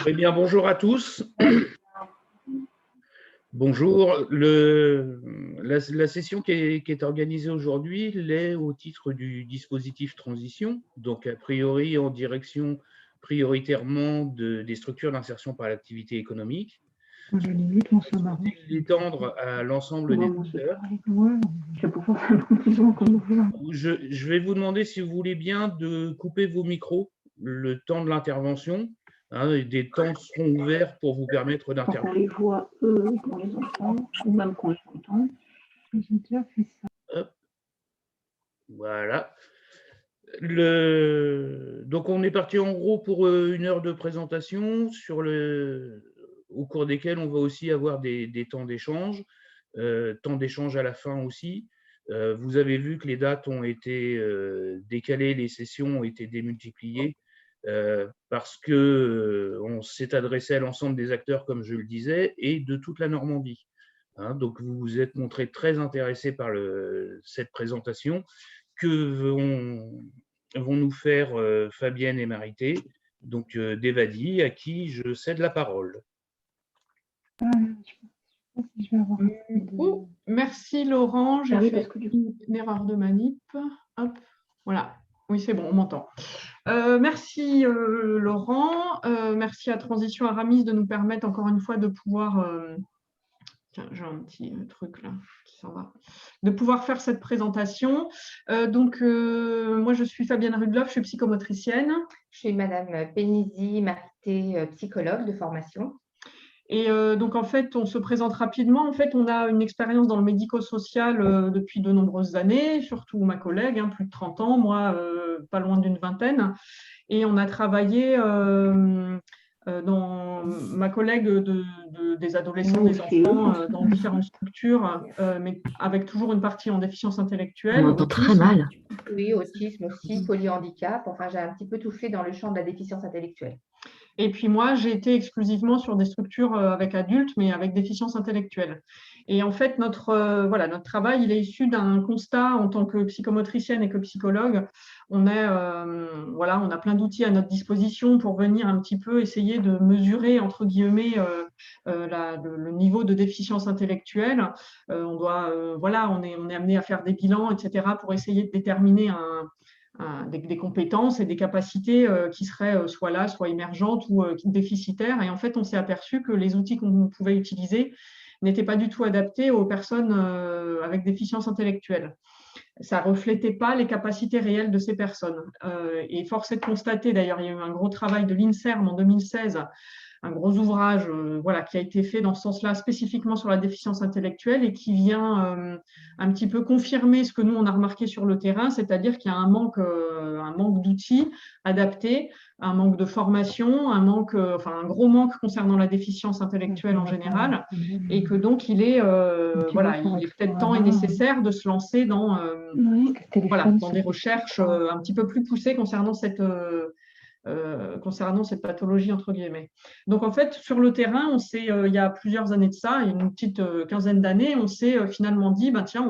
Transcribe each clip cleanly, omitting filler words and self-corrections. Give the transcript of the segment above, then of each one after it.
Eh bien, bonjour à tous. Bonjour. La session qui est organisée aujourd'hui l'est au titre du dispositif transition, donc a priori en direction prioritairement des structures d'insertion par l'activité économique. Je limite mon samarron. L'étendre à l'ensemble des acteurs. Ouais, Je vais vous demander, si vous voulez bien, de couper vos micros le temps de l'intervention. Des temps seront ouverts pour vous permettre pour qu'on d'intervenir. les voit, eux, qu'on les entend, ou même qu'on les entend. J'ai déjà fait ça. Hop. Voilà. Donc, on est parti en gros pour 1 heure de présentation au cours desquels on va aussi avoir des temps d'échange à la fin aussi. Vous avez vu que les dates ont été décalées, les sessions ont été démultipliées parce qu'on s'est adressé à l'ensemble des acteurs, comme je le disais, et de toute la Normandie. Donc, vous vous êtes montré très intéressés par cette présentation que vont nous faire Fabienne et Marité, donc d'Evadi, à qui je cède la parole. Je pense que je vais avoir Merci Laurent, j'ai fait que une erreur de manip. Hop, voilà. Oui, c'est bon, on m'entend. Merci Laurent, merci à Transition Aramis de nous permettre encore une fois de pouvoir tiens, j'ai un petit truc là qui s'en va. De pouvoir faire cette présentation. Moi, je suis Fabienne Rudloff, je suis psychomotricienne. Je suis Madame Pénizy Marité, psychologue de formation. Et donc, en fait, on se présente rapidement. En fait, on a une expérience dans le médico-social depuis de nombreuses années, surtout ma collègue, plus de 30 ans, moi, pas loin d'une vingtaine. Et on a travaillé dans ma collègue des adolescents, des enfants, dans différentes structures, mais avec toujours une partie en déficience intellectuelle. On entend très mal. Oui, autisme aussi, polyhandicap. Enfin, j'ai un petit peu tout fait dans le champ de la déficience intellectuelle. Et puis moi, j'ai été exclusivement sur des structures avec adultes, mais avec déficience intellectuelle. Et en fait, notre travail, il est issu d'un constat en tant que psychomotricienne et que psychologue. On a plein d'outils à notre disposition pour venir un petit peu essayer de mesurer, entre guillemets, le niveau de déficience intellectuelle. On est amené à faire des bilans, etc., pour essayer de déterminer des compétences et des capacités qui seraient soit là, soit émergentes ou déficitaires. Et en fait, on s'est aperçu que les outils qu'on pouvait utiliser n'étaient pas du tout adaptés aux personnes avec déficience intellectuelle. Ça ne reflétait pas les capacités réelles de ces personnes. Et force est de constater, d'ailleurs, il y a eu un gros travail de l'INSERM en 2016, un gros ouvrage qui a été fait dans ce sens-là, spécifiquement sur la déficience intellectuelle et qui vient un petit peu confirmer ce que nous, on a remarqué sur le terrain, c'est-à-dire qu'il y a un manque d'outils adaptés, un manque de formation, un gros manque concernant la déficience intellectuelle en général, et que donc il est peut-être temps et nécessaire de se lancer dans des recherches un petit peu plus poussées concernant cette pathologie, entre guillemets. Donc, en fait, sur le terrain, il y a plusieurs années de ça, il y a une petite quinzaine d'années, on s'est finalement dit, tiens,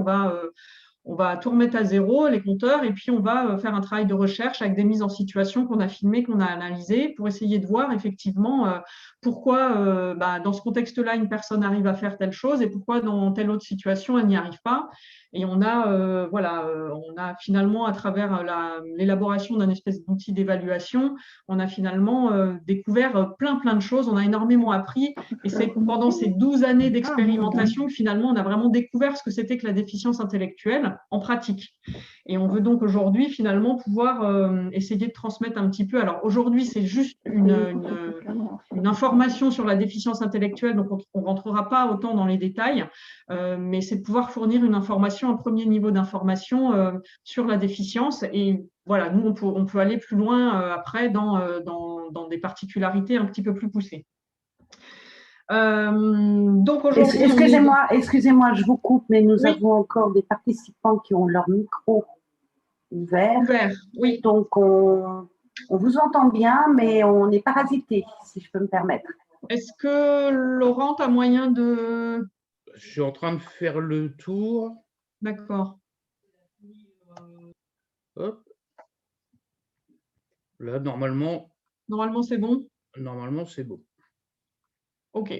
on va tout remettre à zéro, les compteurs, et puis on va faire un travail de recherche avec des mises en situation qu'on a filmées, qu'on a analysées, pour essayer de voir effectivement pourquoi, dans ce contexte-là, une personne arrive à faire telle chose et pourquoi dans telle autre situation, elle n'y arrive pas. Et on a finalement, à travers l'élaboration d'un espèce d'outil d'évaluation, on a finalement découvert plein de choses. On a énormément appris. Et c'est pendant ces 12 années d'expérimentation que finalement, on a vraiment découvert ce que c'était que la déficience intellectuelle en pratique. Et on veut donc aujourd'hui, finalement, pouvoir essayer de transmettre un petit peu. Alors aujourd'hui, c'est juste une information sur la déficience intellectuelle, donc on ne rentrera pas autant dans les détails, mais c'est de pouvoir fournir une information, un premier niveau d'information sur la déficience. Et voilà, nous, on peut aller plus loin après dans des particularités un petit peu plus poussées. Donc aujourd'hui, excusez-moi, je vous coupe, mais nous avons encore des participants qui ont leur micro ouvert. Oui. Donc on vous entend bien, mais on est parasité, si je peux me permettre. Est-ce que Laurent a moyen de... Je suis en train de faire le tour. D'accord. Hop. Là, normalement... Normalement, c'est bon. Normalement, c'est bon. OK.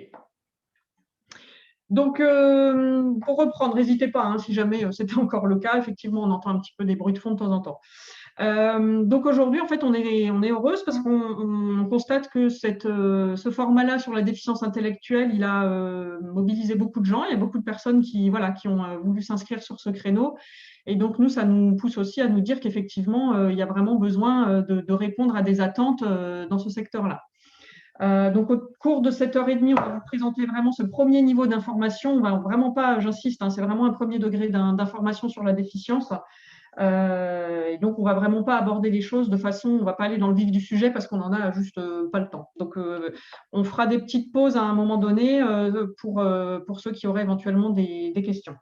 Donc, pour reprendre, n'hésitez pas, hein, si jamais c'était encore le cas. Effectivement, on entend un petit peu des bruits de fond de temps en temps. Donc aujourd'hui, en fait, on est heureuse parce qu'on constate que ce format-là sur la déficience intellectuelle, il a mobilisé beaucoup de gens. Il y a beaucoup de personnes qui ont voulu s'inscrire sur ce créneau. Et donc, nous, ça nous pousse aussi à nous dire qu'effectivement, il y a vraiment besoin de répondre à des attentes dans ce secteur-là. Donc, au cours de cette heure et demie, on va vous présenter vraiment ce premier niveau d'information. On va vraiment pas, j'insiste, hein, c'est vraiment un premier degré d'information sur la déficience. Et donc, on va vraiment pas aborder les choses de façon, on va pas aller dans le vif du sujet parce qu'on en a juste pas le temps. Donc, on fera des petites pauses à un moment donné pour ceux qui auraient éventuellement des questions.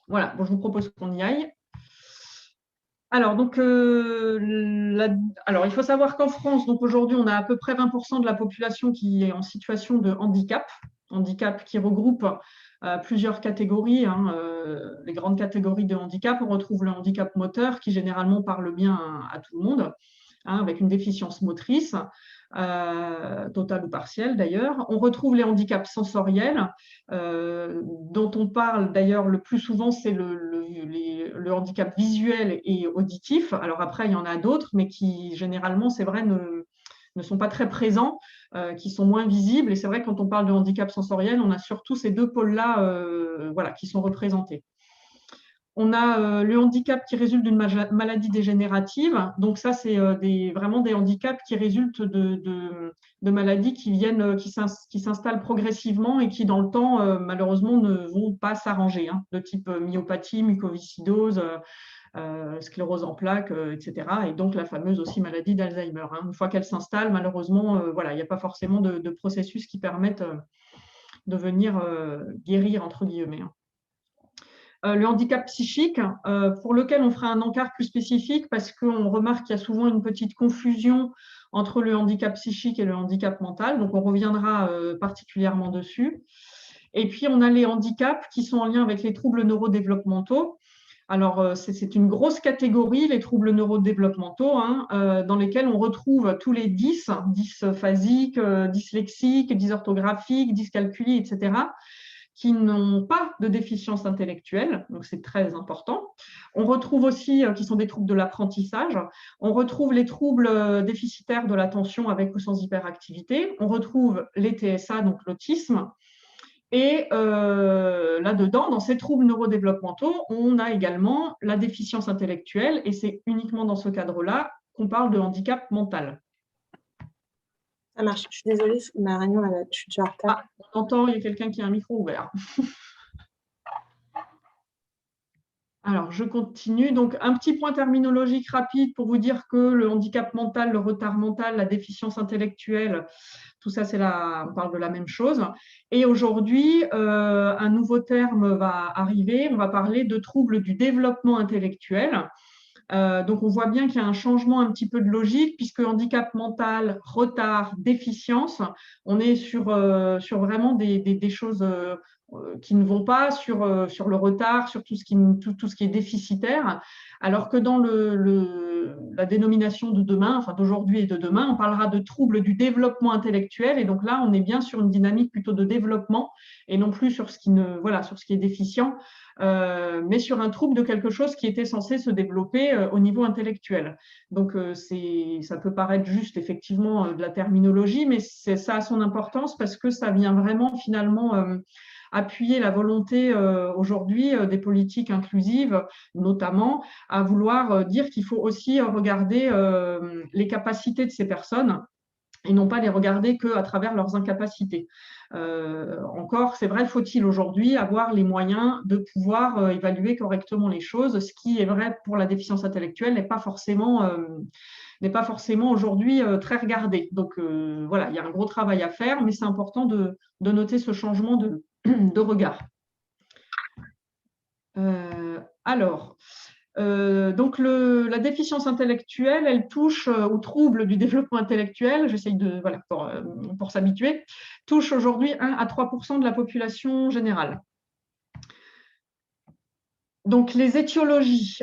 Voilà, bon, je vous propose qu'on y aille. Alors, donc, il faut savoir qu'en France, donc aujourd'hui, on a à peu près 20% de la population qui est en situation de handicap qui regroupe plusieurs catégories, hein, les grandes catégories de handicap. On retrouve le handicap moteur qui généralement parle bien à tout le monde, hein, avec une déficience motrice, totale ou partielle d'ailleurs. On retrouve les handicaps sensoriels, dont on parle d'ailleurs le plus souvent, c'est le handicap visuel et auditif. Alors après, il y en a d'autres, mais qui généralement, c'est vrai, ne sont pas très présents, qui sont moins visibles. Et c'est vrai, quand on parle de handicap sensoriel, on a surtout ces deux pôles-là qui sont représentés. On a le handicap qui résulte d'une maladie dégénérative. Donc ça, c'est vraiment des handicaps qui résultent de maladies qui s'installent progressivement et qui, dans le temps, malheureusement, ne vont pas s'arranger, hein, de type myopathie, mucoviscidose, sclérose en plaques, etc. Et donc la fameuse aussi maladie d'Alzheimer, hein. Une fois qu'elle s'installe, malheureusement, il n'y a pas forcément de processus qui permettent de venir guérir, entre guillemets, hein. Le handicap psychique, pour lequel on fera un encart plus spécifique parce qu'on remarque qu'il y a souvent une petite confusion entre le handicap psychique et le handicap mental. Donc, on reviendra particulièrement dessus. Et puis, on a les handicaps qui sont en lien avec les troubles neurodéveloppementaux. Alors, c'est une grosse catégorie, les troubles neurodéveloppementaux, hein, dans lesquels on retrouve tous les dysphasiques, dyslexiques, dysorthographiques, dyscalculies, etc., qui n'ont pas de déficience intellectuelle, donc c'est très important. On retrouve aussi, qui sont des troubles de l'apprentissage, on retrouve les troubles déficitaires de l'attention avec ou sans hyperactivité, on retrouve les TSA, donc l'autisme, et là-dedans, dans ces troubles neurodéveloppementaux, on a également la déficience intellectuelle, et c'est uniquement dans ce cadre-là qu'on parle de handicap mental. Ça marche. Je suis désolée, ma réunion, je suis déjà en retard. Ah, on entend, il y a quelqu'un qui a un micro ouvert. Alors, je continue. Donc, un petit point terminologique rapide pour vous dire que le handicap mental, le retard mental, la déficience intellectuelle, tout ça, on parle de la même chose. Et aujourd'hui, un nouveau terme va arriver. On va parler de troubles du développement intellectuel. Donc, on voit bien qu'il y a un changement un petit peu de logique, puisque handicap mental, retard, déficience, on est sur vraiment des choses qui ne vont pas, sur le retard, sur tout ce qui est déficitaire, alors que dans la dénomination de demain, enfin d'aujourd'hui et de demain, on parlera de troubles du développement intellectuel, et donc là, on est bien sur une dynamique plutôt de développement, et non plus sur ce qui est déficient, mais sur un trouble de quelque chose qui était censé se développer au niveau intellectuel. Donc, ça peut paraître juste effectivement de la terminologie, mais ça a son importance parce que ça vient vraiment finalement appuyer la volonté aujourd'hui des politiques inclusives, notamment à vouloir dire qu'il faut aussi regarder les capacités de ces personnes et non pas les regarder qu'à travers leurs incapacités. Encore, c'est vrai, faut-il aujourd'hui avoir les moyens de pouvoir évaluer correctement les choses, ce qui est vrai pour la déficience intellectuelle n'est pas forcément aujourd'hui très regardé. Donc voilà, il y a un gros travail à faire, mais c'est important de noter ce changement de regard. Donc la déficience intellectuelle, elle touche aux troubles du développement intellectuel, j'essaye pour s'habituer, touche aujourd'hui 1 à 3% de la population générale. Donc les étiologies,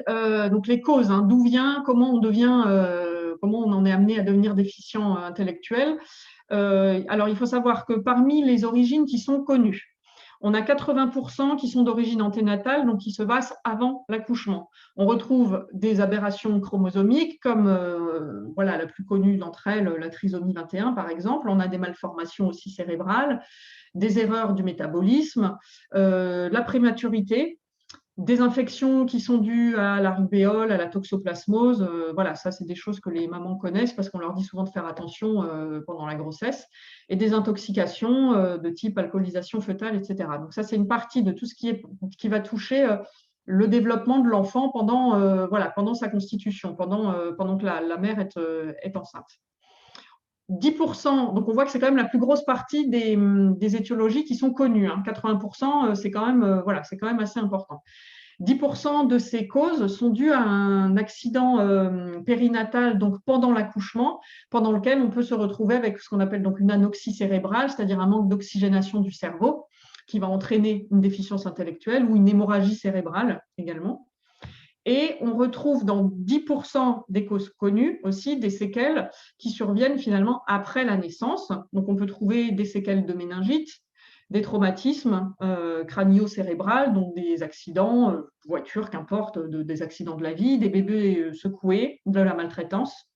donc les causes, hein, d'où vient, comment comment on en est amené à devenir déficient intellectuel. Alors, il faut savoir que parmi les origines qui sont connues, on a 80% qui sont d'origine anténatale, donc qui se passent avant l'accouchement. On retrouve des aberrations chromosomiques, comme voilà, la plus connue d'entre elles, la trisomie 21 par exemple. On a des malformations aussi cérébrales, des erreurs du métabolisme, la prématurité, des infections qui sont dues à la rubéole, à la toxoplasmose. Voilà, ça, c'est des choses que les mamans connaissent parce qu'on leur dit souvent de faire attention pendant la grossesse. Et des intoxications de type alcoolisation fœtale, etc. Donc ça, c'est une partie de tout ce qui va toucher le développement de l'enfant pendant, voilà, pendant sa constitution, pendant que la mère est enceinte. 10%, donc on voit que c'est quand même la plus grosse partie des étiologies qui sont connues. 80%, c'est quand même, voilà, c'est quand même assez important. 10% de ces causes sont dues à un accident périnatal, donc pendant l'accouchement, pendant lequel on peut se retrouver avec ce qu'on appelle donc une anoxie cérébrale, c'est-à-dire un manque d'oxygénation du cerveau, qui va entraîner une déficience intellectuelle ou une hémorragie cérébrale également. Et on retrouve dans 10% des causes connues aussi des séquelles qui surviennent finalement après la naissance. Donc on peut trouver des séquelles de méningite, des traumatismes crânio-cérébrales, donc des accidents, voiture, qu'importe, des accidents de la vie, des bébés secoués, de la maltraitance.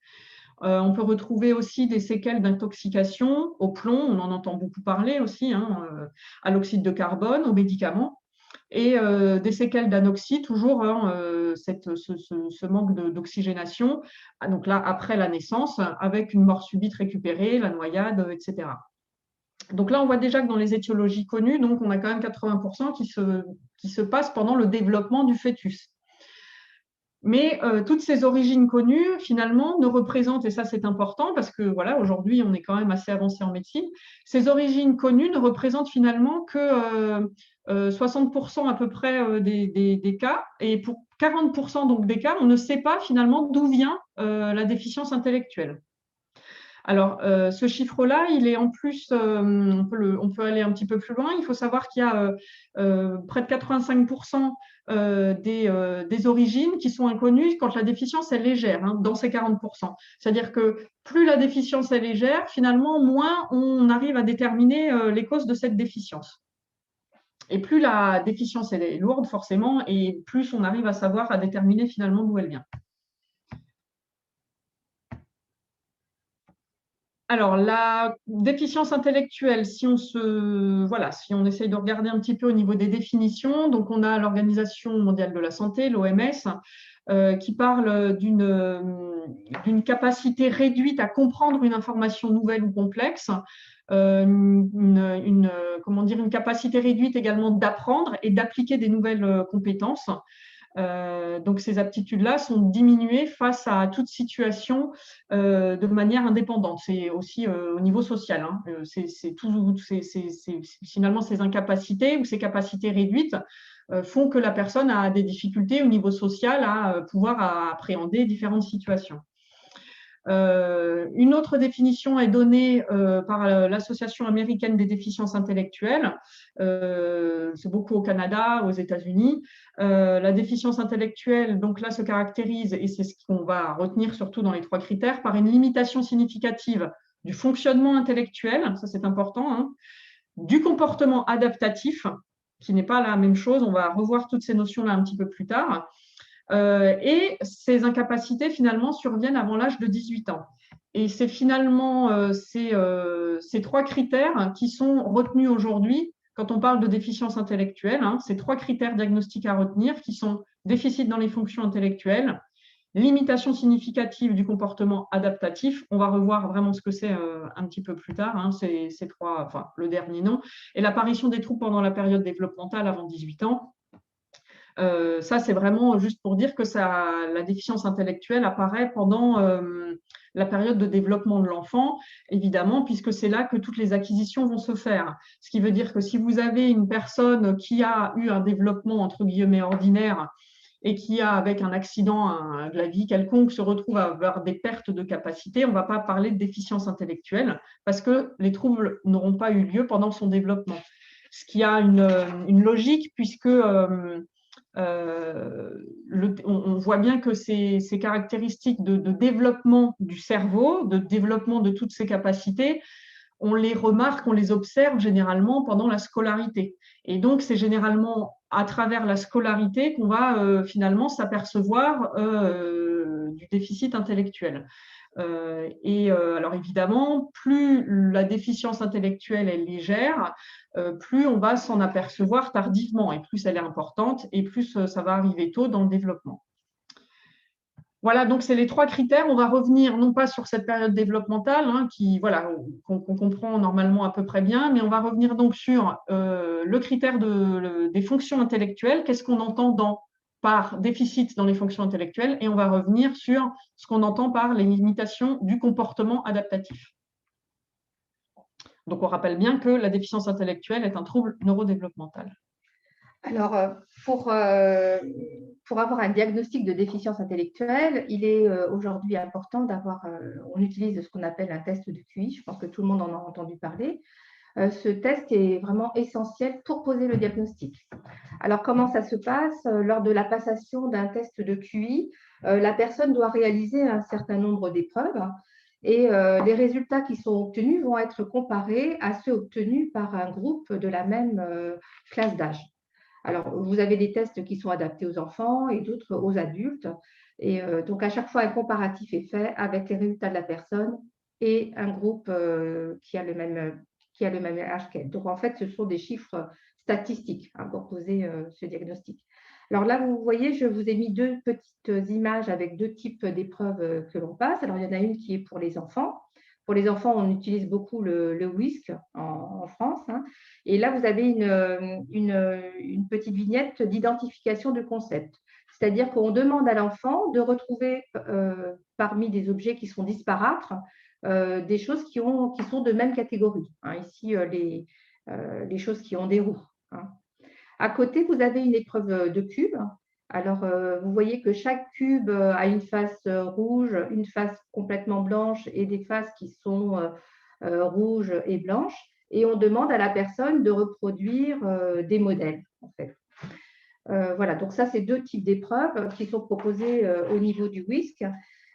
On peut retrouver aussi des séquelles d'intoxication au plomb, on en entend beaucoup parler aussi, à l'oxyde de carbone, aux médicaments. Et des séquelles d'anoxie, toujours ce manque d'oxygénation, donc là après la naissance, avec une mort subite récupérée, la noyade, etc. Donc là, on voit déjà que dans les étiologies connues, donc on a quand même 80% qui se passent pendant le développement du fœtus. Mais toutes ces origines connues, finalement, ne représentent, et ça c'est important parce que voilà, aujourd'hui on est quand même assez avancé en médecine, ces origines connues ne représentent finalement que 60% à peu près des cas, et pour 40% donc des cas, on ne sait pas finalement d'où vient la déficience intellectuelle. Alors, ce chiffre-là, il est en plus, on peut aller un petit peu plus loin. Il faut savoir qu'il y a près de 85% des origines qui sont inconnues quand la déficience est légère, dans ces 40%. C'est-à-dire que plus la déficience est légère, finalement, moins on arrive à déterminer les causes de cette déficience. Et plus la déficience est lourde, forcément, et plus on arrive à savoir, à déterminer finalement d'où elle vient. Alors, la déficience intellectuelle, si on essaye de regarder un petit peu au niveau des définitions, donc on a l'Organisation mondiale de la santé, l'OMS, qui parle d'une capacité réduite à comprendre une information nouvelle ou complexe, une capacité réduite également d'apprendre et d'appliquer des nouvelles compétences. Donc ces aptitudes-là sont diminuées face à toute situation de manière indépendante. C'est aussi au niveau social. Finalement, ces incapacités ou ces capacités réduites font que la personne a des difficultés au niveau social à pouvoir appréhender différentes situations. Une autre définition est donnée par l'Association américaine des déficiences intellectuelles. C'est beaucoup au Canada, aux États-Unis. La déficience intellectuelle, donc là, se caractérise, et c'est ce qu'on va retenir surtout dans les 3 critères, par une limitation significative du fonctionnement intellectuel, ça c'est important, du comportement adaptatif, qui n'est pas la même chose. On va revoir toutes ces notions-là un petit peu plus tard. Et ces incapacités, finalement, surviennent avant l'âge de 18 ans. Et c'est finalement ces 3 critères qui sont retenus aujourd'hui quand on parle de déficience intellectuelle. Ces 3 critères diagnostiques à retenir qui sont déficit dans les fonctions intellectuelles, limitation significative du comportement adaptatif. On va revoir vraiment ce que c'est un petit peu plus tard, ces 3, enfin le dernier nom, et l'apparition des troubles pendant la période développementale avant 18 ans. Ça, c'est vraiment juste pour dire que la déficience intellectuelle apparaît pendant la période de développement de l'enfant, évidemment, puisque c'est là que toutes les acquisitions vont se faire. Ce qui veut dire que si vous avez une personne qui a eu un développement, entre guillemets, ordinaire, et qui a, avec un accident de la vie quelconque, se retrouve à avoir des pertes de capacité, on ne va pas parler de déficience intellectuelle, parce que les troubles n'auront pas eu lieu pendant son développement. Ce qui a une logique, puisque on voit bien que ces caractéristiques de développement du cerveau, de développement de toutes ces capacités, on les remarque, on les observe généralement pendant la scolarité. Et donc, c'est généralement à travers la scolarité qu'on va finalement s'apercevoir du déficit intellectuel. Alors évidemment, plus la déficience intellectuelle est légère, plus on va s'en apercevoir tardivement, et plus elle est importante, et plus ça va arriver tôt dans le développement. Voilà, donc c'est les 3 critères. On va revenir non pas sur cette période développementale, qu'on comprend normalement à peu près bien, mais on va revenir donc sur le critère des fonctions intellectuelles. Qu'est-ce qu'on entend par déficit dans les fonctions intellectuelles, et on va revenir sur ce qu'on entend par les limitations du comportement adaptatif. Donc, on rappelle bien que la déficience intellectuelle est un trouble neurodéveloppemental. Alors, pour avoir un diagnostic de déficience intellectuelle, il est aujourd'hui important d'avoir, on utilise ce qu'on appelle un test de QI, je pense que tout le monde en a entendu parler. Ce test est vraiment essentiel pour poser le diagnostic. Alors, comment ça se passe? Lors de la passation d'un test de QI, la personne doit réaliser un certain nombre d'épreuves et les résultats qui sont obtenus vont être comparés à ceux obtenus par un groupe de la même classe d'âge. Alors, vous avez des tests qui sont adaptés aux enfants et d'autres aux adultes. Et donc, à chaque fois, un comparatif est fait avec les résultats de la personne et un groupe qui a le même âge qu'elle. Donc, en fait, ce sont des chiffres statistiques pour poser ce diagnostic. Alors là, vous voyez, je vous ai mis 2 petites images avec 2 types d'épreuves que l'on passe. Alors, il y en a une qui est pour les enfants. Pour les enfants, on utilise beaucoup le WISC en France. Et là, vous avez une petite vignette d'identification de concept. C'est-à-dire qu'on demande à l'enfant de retrouver parmi des objets qui sont disparates des choses qui sont de même catégorie. Ici, les choses qui ont des roues. À côté, vous avez une épreuve de cube. Alors, vous voyez que chaque cube a une face rouge, une face complètement blanche et des faces qui sont rouges et blanches. Et on demande à la personne de reproduire des modèles, en fait. Voilà, donc ça, c'est 2 types d'épreuves qui sont proposées au niveau du WISC.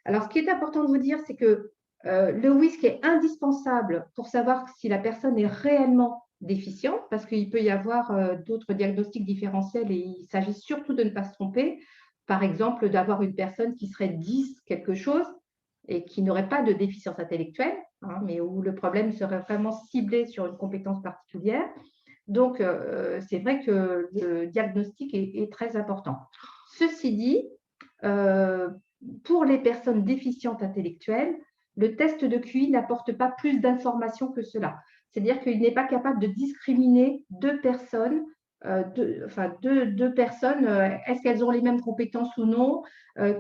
Alors, ce qui est important de vous dire, c'est que le WISC est indispensable pour savoir si la personne est réellement déficiente, parce qu'il peut y avoir d'autres diagnostics différentiels et il s'agit surtout de ne pas se tromper. Par exemple, d'avoir une personne qui serait 10 quelque chose et qui n'aurait pas de déficience intellectuelle, mais où le problème serait vraiment ciblé sur une compétence particulière. Donc, c'est vrai que le diagnostic est très important. Ceci dit, pour les personnes déficientes intellectuelles, le test de QI n'apporte pas plus d'informations que cela. C'est-à-dire qu'il n'est pas capable de discriminer 2 personnes, deux personnes, est-ce qu'elles ont les mêmes compétences ou non,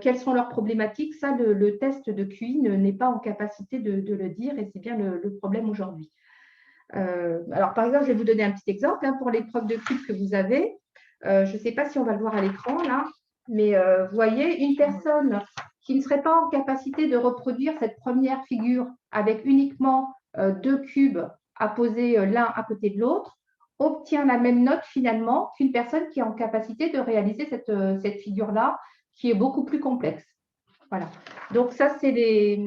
quelles sont leurs problématiques. Ça, le test de QI n'est pas en capacité de le dire et c'est bien le problème aujourd'hui. Alors, par exemple, je vais vous donner un petit exemple pour l'épreuve de cube que vous avez. Je ne sais pas si on va le voir à l'écran là, mais vous voyez, une personne qui ne serait pas en capacité de reproduire cette première figure avec uniquement 2 cubes à poser l'un à côté de l'autre, obtient la même note finalement qu'une personne qui est en capacité de réaliser cette figure-là, qui est beaucoup plus complexe. Voilà. Donc ça, c'est les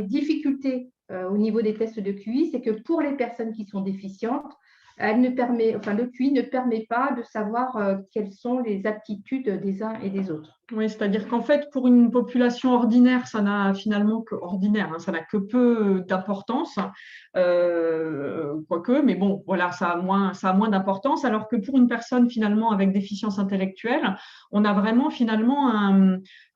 difficultés au niveau des tests de QI, c'est que pour les personnes qui sont déficientes, le QI ne permet pas de savoir quelles sont les aptitudes des uns et des autres. Oui, c'est-à-dire qu'en fait, pour une population ordinaire, ça n'a finalement que ça n'a que peu d'importance, quoique, mais bon, voilà, ça a moins d'importance, alors que pour une personne finalement avec déficience intellectuelle, on a vraiment finalement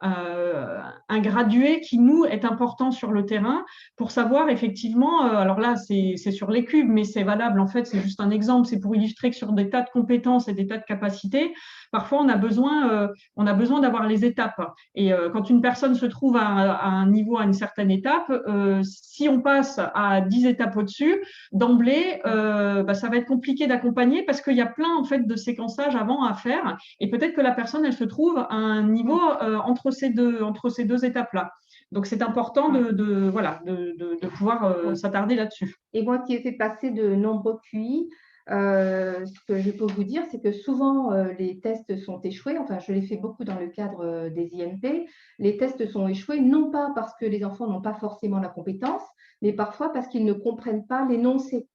un gradué qui nous est important sur le terrain pour savoir effectivement, alors là, c'est sur les cubes, mais c'est valable, en fait, c'est juste un exemple, c'est pour illustrer que sur des tas de compétences et des tas de capacités, parfois on a besoin d'avoir les étapes. Et quand une personne se trouve à un niveau, à une certaine étape, si on passe à 10 étapes au-dessus, d'emblée, ça va être compliqué d'accompagner parce qu'il y a plein en fait de séquençage avant à faire. Et peut-être que la personne, elle se trouve à un niveau entre ces deux étapes-là. Donc, c'est important de pouvoir s'attarder là-dessus. Et moi qui ai fait passer de nombreux QI, ce que je peux vous dire, c'est que souvent, les tests sont échoués. Enfin, je l'ai fait beaucoup dans le cadre des INP. Les tests sont échoués, non pas parce que les enfants n'ont pas forcément la compétence, mais parfois parce qu'ils ne comprennent pas l'énoncé.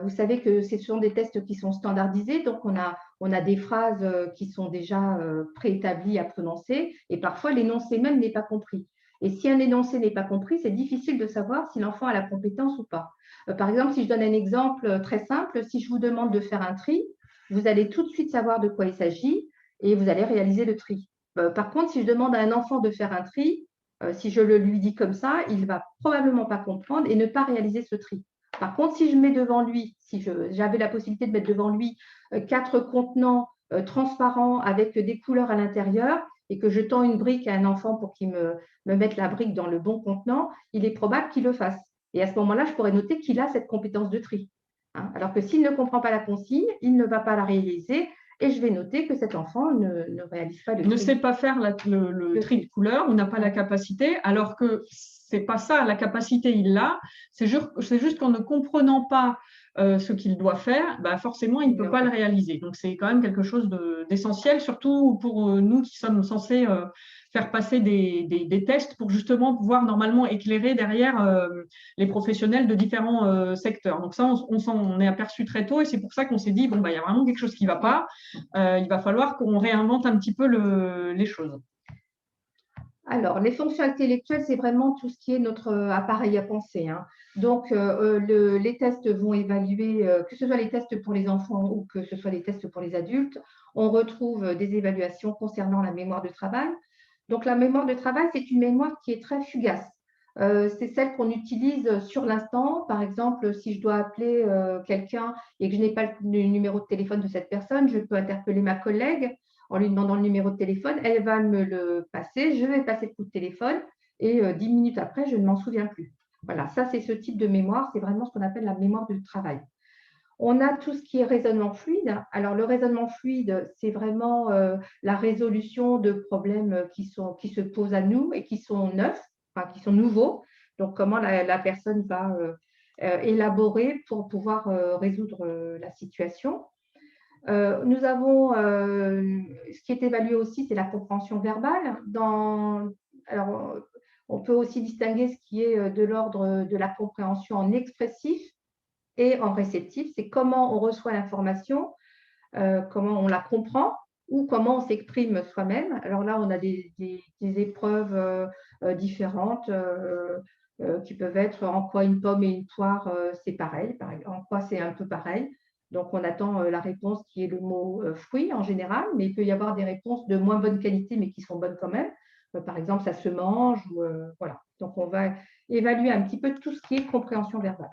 Vous savez que ce sont des tests qui sont standardisés, donc on a des phrases qui sont déjà préétablies à prononcer, et parfois l'énoncé même n'est pas compris. Et si un énoncé n'est pas compris, c'est difficile de savoir si l'enfant a la compétence ou pas. Par exemple, si je donne un exemple très simple, si je vous demande de faire un tri, vous allez tout de suite savoir de quoi il s'agit et vous allez réaliser le tri. Par contre, si je demande à un enfant de faire un tri, si je le lui dis comme ça, il ne va probablement pas comprendre et ne pas réaliser ce tri. Par contre, si je mets devant lui, si j'avais la possibilité de mettre devant lui 4 contenants transparents avec des couleurs à l'intérieur et que je tends une brique à un enfant pour qu'il me mette la brique dans le bon contenant, il est probable qu'il le fasse. Et à ce moment-là, je pourrais noter qu'il a cette compétence de tri. Hein, alors que s'il ne comprend pas la consigne, il ne va pas la réaliser et je vais noter que cet enfant ne réalise pas le tri. Ne sait pas faire le tri de couleurs ou n'a pas la capacité, alors que ce n'est pas ça, la capacité, il l'a. C'est juste qu'en ne comprenant pas ce qu'il doit faire, bah forcément, il ne peut pas le réaliser. Donc, c'est quand même quelque chose d'essentiel, surtout pour nous qui sommes censés faire passer des tests pour justement pouvoir normalement éclairer derrière les professionnels de différents secteurs. Donc ça, on s'en est aperçu très tôt et c'est pour ça qu'on s'est dit, bon, bah, il y a vraiment quelque chose qui ne va pas. Il va falloir qu'on réinvente un petit peu les choses. Alors, les fonctions intellectuelles, c'est vraiment tout ce qui est notre appareil à penser. Hein. Donc, les tests vont évaluer, que ce soit les tests pour les enfants ou que ce soit les tests pour les adultes, on retrouve des évaluations concernant la mémoire de travail. Donc, la mémoire de travail, c'est une mémoire qui est très fugace. C'est celle qu'on utilise sur l'instant. Par exemple, si je dois appeler quelqu'un et que je n'ai pas le numéro de téléphone de cette personne, je peux interpeller ma collègue en lui demandant le numéro de téléphone, elle va me le passer, je vais passer le coup de téléphone et 10 minutes après, je ne m'en souviens plus. Voilà, ça c'est ce type de mémoire, c'est vraiment ce qu'on appelle la mémoire de travail. On a tout ce qui est raisonnement fluide. Alors le raisonnement fluide, c'est vraiment la résolution de problèmes qui se posent à nous et qui sont neufs, enfin, qui sont nouveaux. Donc comment la personne va élaborer pour pouvoir résoudre la situation. Nous avons, ce qui est évalué aussi, c'est la compréhension verbale. Alors, on peut aussi distinguer ce qui est de l'ordre de la compréhension en expressif et en réceptif. C'est comment on reçoit l'information, comment on la comprend ou comment on s'exprime soi-même. Alors là, on a des épreuves différentes qui peuvent être en quoi une pomme et une poire, c'est pareil, en quoi c'est un peu pareil. Donc, on attend la réponse qui est le mot fruit en général, mais il peut y avoir des réponses de moins bonne qualité, mais qui sont bonnes quand même. Par exemple, ça se mange. Voilà. Donc, on va évaluer un petit peu tout ce qui est compréhension verbale.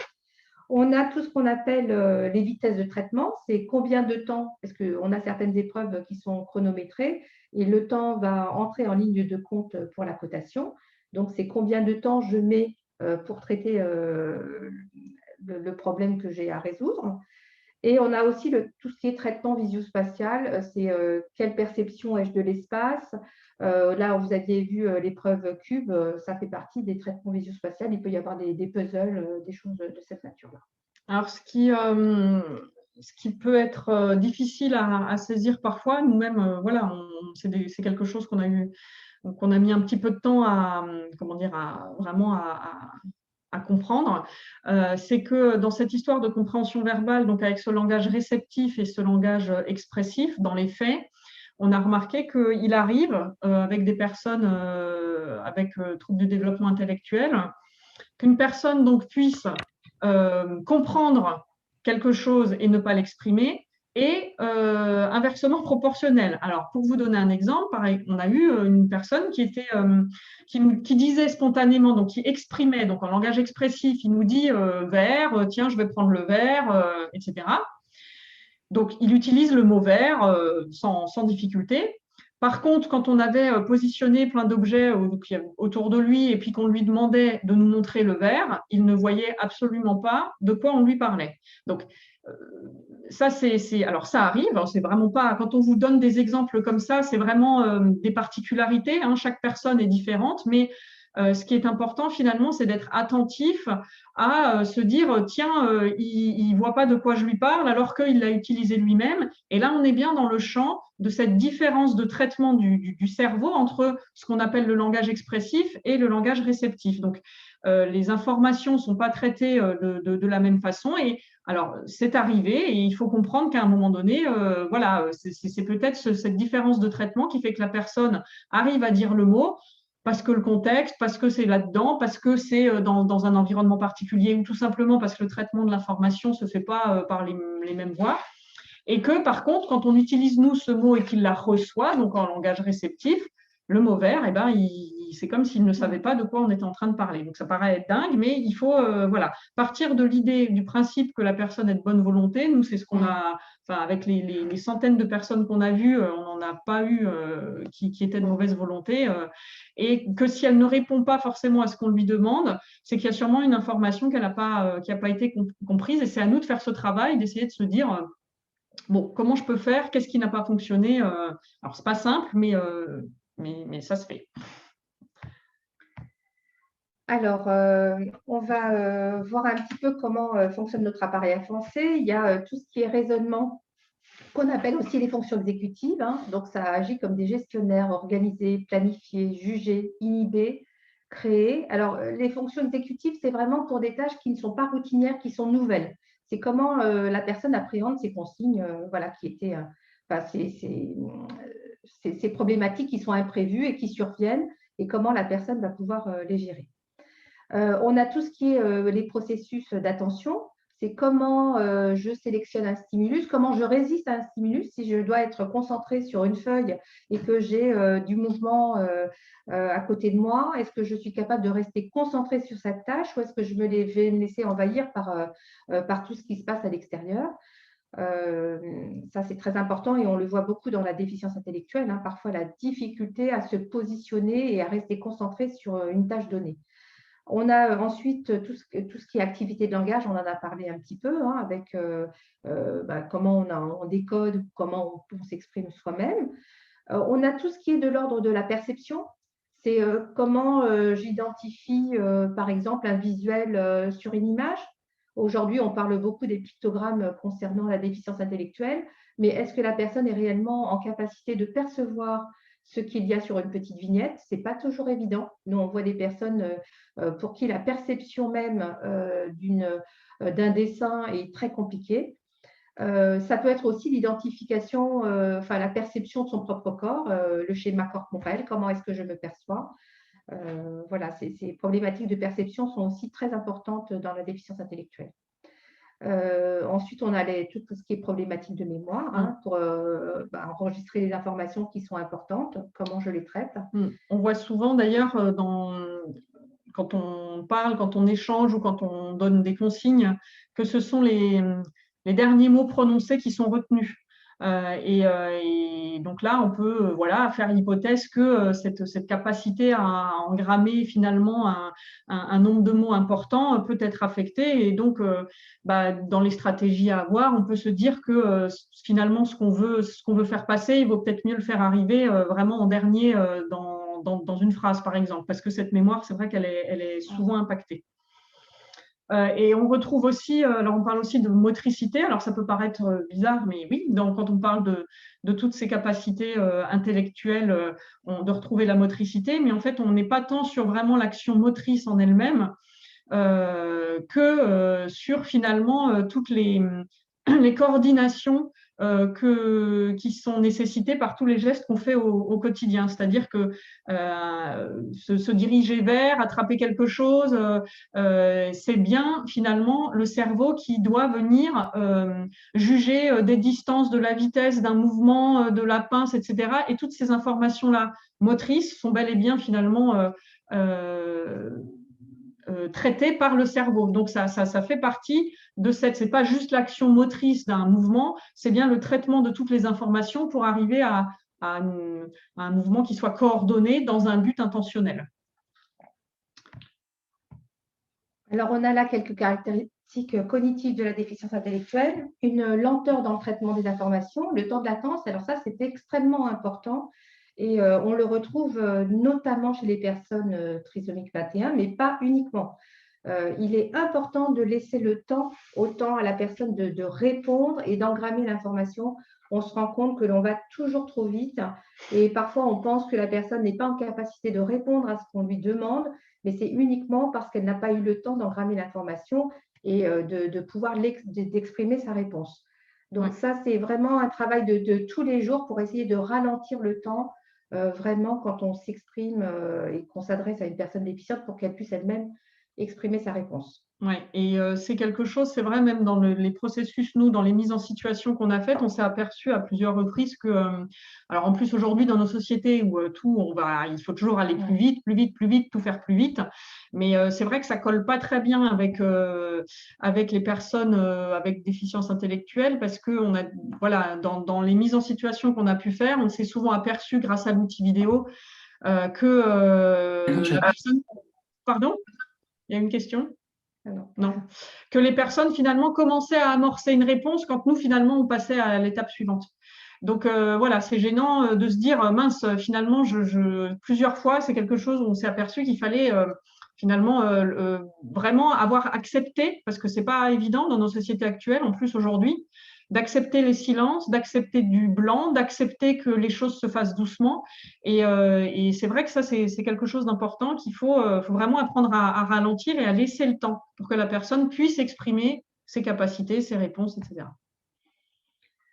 On a tout ce qu'on appelle les vitesses de traitement. C'est combien de temps, parce qu'on a certaines épreuves qui sont chronométrées, et le temps va entrer en ligne de compte pour la cotation. Donc, c'est combien de temps je mets pour traiter le problème que j'ai à résoudre. Et on a aussi tout ce qui est traitement visio-spatial, c'est quelle perception ai-je de l'espace. Là, vous aviez vu l'épreuve cube, ça fait partie des traitements visio-spatial. Il peut y avoir des puzzles, des choses de cette nature-là. Alors, ce qui peut être difficile à saisir parfois, nous-mêmes, voilà, c'est quelque chose qu'on a mis un petit peu de temps à comprendre, c'est que dans cette histoire de compréhension verbale, donc avec ce langage réceptif et ce langage expressif, dans les faits, on a remarqué qu'il arrive avec des personnes avec troubles du développement intellectuel, qu'une personne donc puisse comprendre quelque chose et ne pas l'exprimer, et inversement proportionnel. Alors, pour vous donner un exemple, pareil, on a eu une personne qui disait spontanément, donc qui exprimait, donc en langage expressif, il nous dit verre, tiens, je vais prendre le verre, etc. Donc, il utilise le mot verre sans difficulté. Par contre, quand on avait positionné plein d'objets autour de lui et puis qu'on lui demandait de nous montrer le verre, il ne voyait absolument pas de quoi on lui parlait. Donc, ça, alors ça arrive, hein, c'est vraiment pas, quand on vous donne des exemples comme ça, c'est vraiment des particularités, hein, chaque personne est différente, mais Ce qui est important finalement, c'est d'être attentif à se dire, tiens, il ne voit pas de quoi je lui parle alors qu'il l'a utilisé lui-même. Et là, on est bien dans le champ de cette différence de traitement du cerveau entre ce qu'on appelle le langage expressif et le langage réceptif. Donc, les informations ne sont pas traitées de la même façon. Et alors, c'est arrivé et il faut comprendre qu'à un moment donné, voilà, c'est peut-être cette différence de traitement qui fait que la personne arrive à dire le mot parce que le contexte, parce que c'est là-dedans, parce que c'est dans un environnement particulier ou tout simplement parce que le traitement de l'information ne se fait pas par les mêmes voies. Et que par contre, quand on utilise nous ce mot et qu'il la reçoit, donc en langage réceptif, le mot vert, eh ben, c'est comme s'il ne savait pas de quoi on était en train de parler. Donc ça paraît être dingue, mais il faut voilà, partir de l'idée, du principe que la personne est de bonne volonté. Nous, c'est ce qu'on a, enfin, avec les centaines de personnes qu'on a vues, on n'en a pas eu qui étaient de mauvaise volonté. Et que si elle ne répond pas forcément à ce qu'on lui demande, c'est qu'il y a sûrement une information qui n'a pas été comprise. Et c'est à nous de faire ce travail, d'essayer de se dire bon, comment je peux faire? Qu'est-ce qui n'a pas fonctionné? Alors, c'est pas simple, mais ça se fait. Alors, on va voir un petit peu comment fonctionne notre appareil à penser. Il y a tout ce qui est raisonnement, qu'on appelle aussi les fonctions exécutives. Hein. Donc, ça agit comme des gestionnaires, organiser, planifier, juger, inhiber, créer. Alors, les fonctions exécutives, c'est vraiment pour des tâches qui ne sont pas routinières, qui sont nouvelles. C'est comment la personne appréhende ces consignes, voilà, qui étaient, enfin, ces problématiques qui sont imprévues et qui surviennent, et comment la personne va pouvoir les gérer. On a tout ce qui est les processus d'attention. C'est comment je sélectionne un stimulus, comment je résiste à un stimulus. Si je dois être concentrée sur une feuille et que j'ai du mouvement à côté de moi, est-ce que je suis capable de rester concentrée sur cette tâche ou est-ce que je vais me laisser envahir par tout ce qui se passe à l'extérieur? Ça, c'est très important et on le voit beaucoup dans la déficience intellectuelle. Hein, parfois, la difficulté à se positionner et à rester concentré sur une tâche donnée. On a ensuite tout ce qui est activité de langage, on en a parlé un petit peu, hein, avec comment on décode, comment on s'exprime soi-même. On a tout ce qui est de l'ordre de la perception. C'est comment j'identifie, par exemple, un visuel sur une image. Aujourd'hui, on parle beaucoup des pictogrammes concernant la déficience intellectuelle, mais est-ce que la personne est réellement en capacité de percevoir ce qu'il y a sur une petite vignette? Ce n'est pas toujours évident. Nous, on voit des personnes pour qui la perception même d'un dessin est très compliquée. Ça peut être aussi l'identification, enfin la perception de son propre corps, le schéma corporel, comment est-ce que je me perçois. Voilà, ces problématiques de perception sont aussi très importantes dans la déficience intellectuelle. Ensuite, on a tout ce qui est problématique de mémoire, hein, pour enregistrer les informations qui sont importantes, comment je les traite. On voit souvent d'ailleurs quand on parle, quand on échange ou quand on donne des consignes, que ce sont les derniers mots prononcés qui sont retenus. Et donc là, on peut voilà, faire l'hypothèse que cette capacité à engrammer finalement un nombre de mots important peut être affectée. Et donc, dans les stratégies à avoir, on peut se dire que finalement, ce qu'on veut faire passer, il vaut peut-être mieux le faire arriver vraiment en dernier dans une phrase, par exemple, parce que cette mémoire, c'est vrai qu'elle est souvent impactée. Et on retrouve aussi, alors on parle aussi de motricité, alors ça peut paraître bizarre, mais oui, quand on parle de toutes ces capacités intellectuelles, de retrouver la motricité, mais en fait, on n'est pas tant sur vraiment l'action motrice en elle-même que sur finalement toutes les coordinations qui sont nécessitées par tous les gestes qu'on fait au quotidien. C'est-à-dire que se diriger vers, attraper quelque chose, c'est bien finalement le cerveau qui doit venir juger des distances, de la vitesse d'un mouvement, de la pince, etc. Et toutes ces informations-là motrices sont bel et bien finalement traité par le cerveau. Donc, ça fait partie de cette... Ce n'est pas juste l'action motrice d'un mouvement, c'est bien le traitement de toutes les informations pour arriver à un mouvement qui soit coordonné dans un but intentionnel. Alors, on a là quelques caractéristiques cognitives de la déficience intellectuelle. Une lenteur dans le traitement des informations, le temps de latence. Alors ça, c'est extrêmement important. Et on le retrouve notamment chez les personnes trisomiques 21, mais pas uniquement. Il est important de laisser le temps autant à la personne de répondre et d'engrammer l'information. On se rend compte que l'on va toujours trop vite et parfois on pense que la personne n'est pas en capacité de répondre à ce qu'on lui demande, mais c'est uniquement parce qu'elle n'a pas eu le temps d'engrammer l'information et de pouvoir d'exprimer sa réponse. Donc ça, c'est vraiment un travail de tous les jours pour essayer de ralentir le temps vraiment quand on s'exprime et qu'on s'adresse à une personne déficiente pour qu'elle puisse elle-même exprimer sa réponse. Oui, et c'est quelque chose, c'est vrai, même dans les processus, nous, dans les mises en situation qu'on a faites, on s'est aperçu à plusieurs reprises que, alors en plus aujourd'hui dans nos sociétés où il faut toujours aller plus vite, plus vite, plus vite, tout faire plus vite, mais c'est vrai que ça colle pas très bien avec les personnes avec déficience intellectuelle parce que voilà, dans les mises en situation qu'on a pu faire, on s'est souvent aperçu grâce à l'outil vidéo que la personne, pardon, il y a une question? Non. Que les personnes finalement commençaient à amorcer une réponse quand nous finalement on passait à l'étape suivante. Donc voilà, c'est gênant de se dire mince, finalement, plusieurs fois, c'est quelque chose où on s'est aperçu qu'il fallait finalement vraiment avoir accepté, parce que c'est pas évident dans nos sociétés actuelles, en plus aujourd'hui, d'accepter les silences, d'accepter du blanc, d'accepter que les choses se fassent doucement. Et c'est vrai que ça, c'est quelque chose d'important qu'il faut vraiment apprendre à ralentir et à laisser le temps pour que la personne puisse exprimer ses capacités, ses réponses, etc.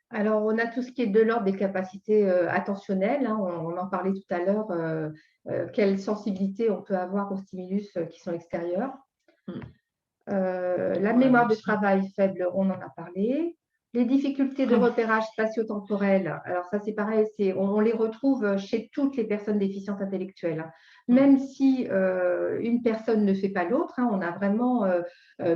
Alors, on a tout ce qui est de l'ordre des capacités attentionnelles. Hein, on en parlait tout à l'heure. Quelle sensibilité on peut avoir aux stimulus qui sont extérieurs. La mémoire de travail faible, on en a parlé. Les difficultés de repérage spatio-temporel, alors ça c'est pareil, on les retrouve chez toutes les personnes déficientes intellectuelles. Même si une personne ne fait pas l'autre, hein, on a vraiment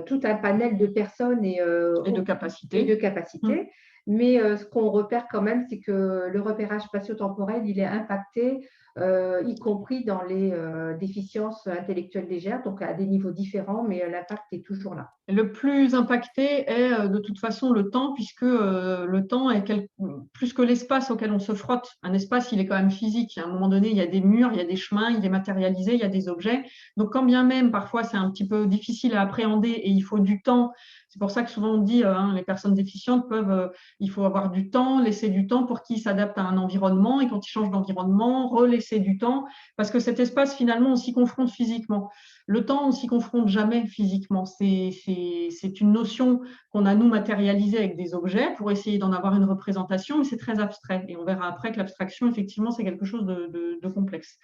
tout un panel de personnes et de capacités. Mais ce qu'on repère quand même, c'est que le repérage spatio-temporel, il est impacté, y compris dans les déficiences intellectuelles légères, donc à des niveaux différents, mais l'impact est toujours là. Le plus impacté est de toute façon le temps, puisque le temps est plus que l'espace auquel on se frotte. Un espace, il est quand même physique. À un moment donné, il y a des murs, il y a des chemins, il est matérialisé, il y a des objets. Donc, quand bien même, parfois, c'est un petit peu difficile à appréhender et il faut du temps. C'est pour ça que souvent on dit les personnes déficientes il faut avoir du temps, laisser du temps pour qu'ils s'adaptent à un environnement et quand ils changent d'environnement, relaisser du temps, parce que cet espace, finalement, on s'y confronte physiquement. Le temps, on ne s'y confronte jamais physiquement. C'est une notion qu'on a, nous, matérialisée avec des objets pour essayer d'en avoir une représentation, mais c'est très abstrait. Et on verra après que l'abstraction, effectivement, c'est quelque chose de complexe.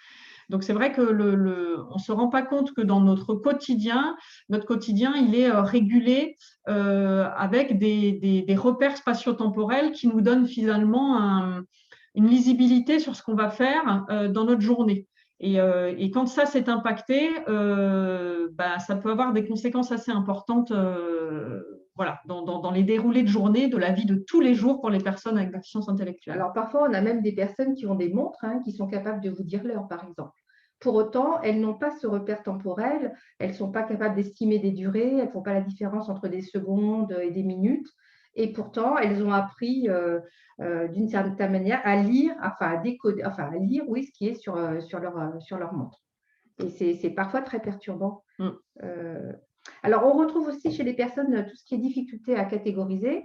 Donc, c'est vrai qu'on ne se rend pas compte que dans notre quotidien, il est régulé avec des repères spatio-temporels qui nous donnent finalement une lisibilité sur ce qu'on va faire dans notre journée. Et quand ça s'est impacté, ça peut avoir des conséquences assez importantes voilà, dans les déroulés de journée, de la vie de tous les jours pour les personnes avec déficience intellectuelle. Alors parfois, on a même des personnes qui ont des montres qui sont capables de vous dire l'heure, par exemple. Pour autant, elles n'ont pas ce repère temporel, elles ne sont pas capables d'estimer des durées, elles ne font pas la différence entre des secondes et des minutes. Et pourtant, elles ont appris d'une certaine manière à lire, à décoder, à lire, oui, ce qui est sur leur montre. Et c'est parfois très perturbant. Alors, on retrouve aussi chez les personnes tout ce qui est difficulté à catégoriser.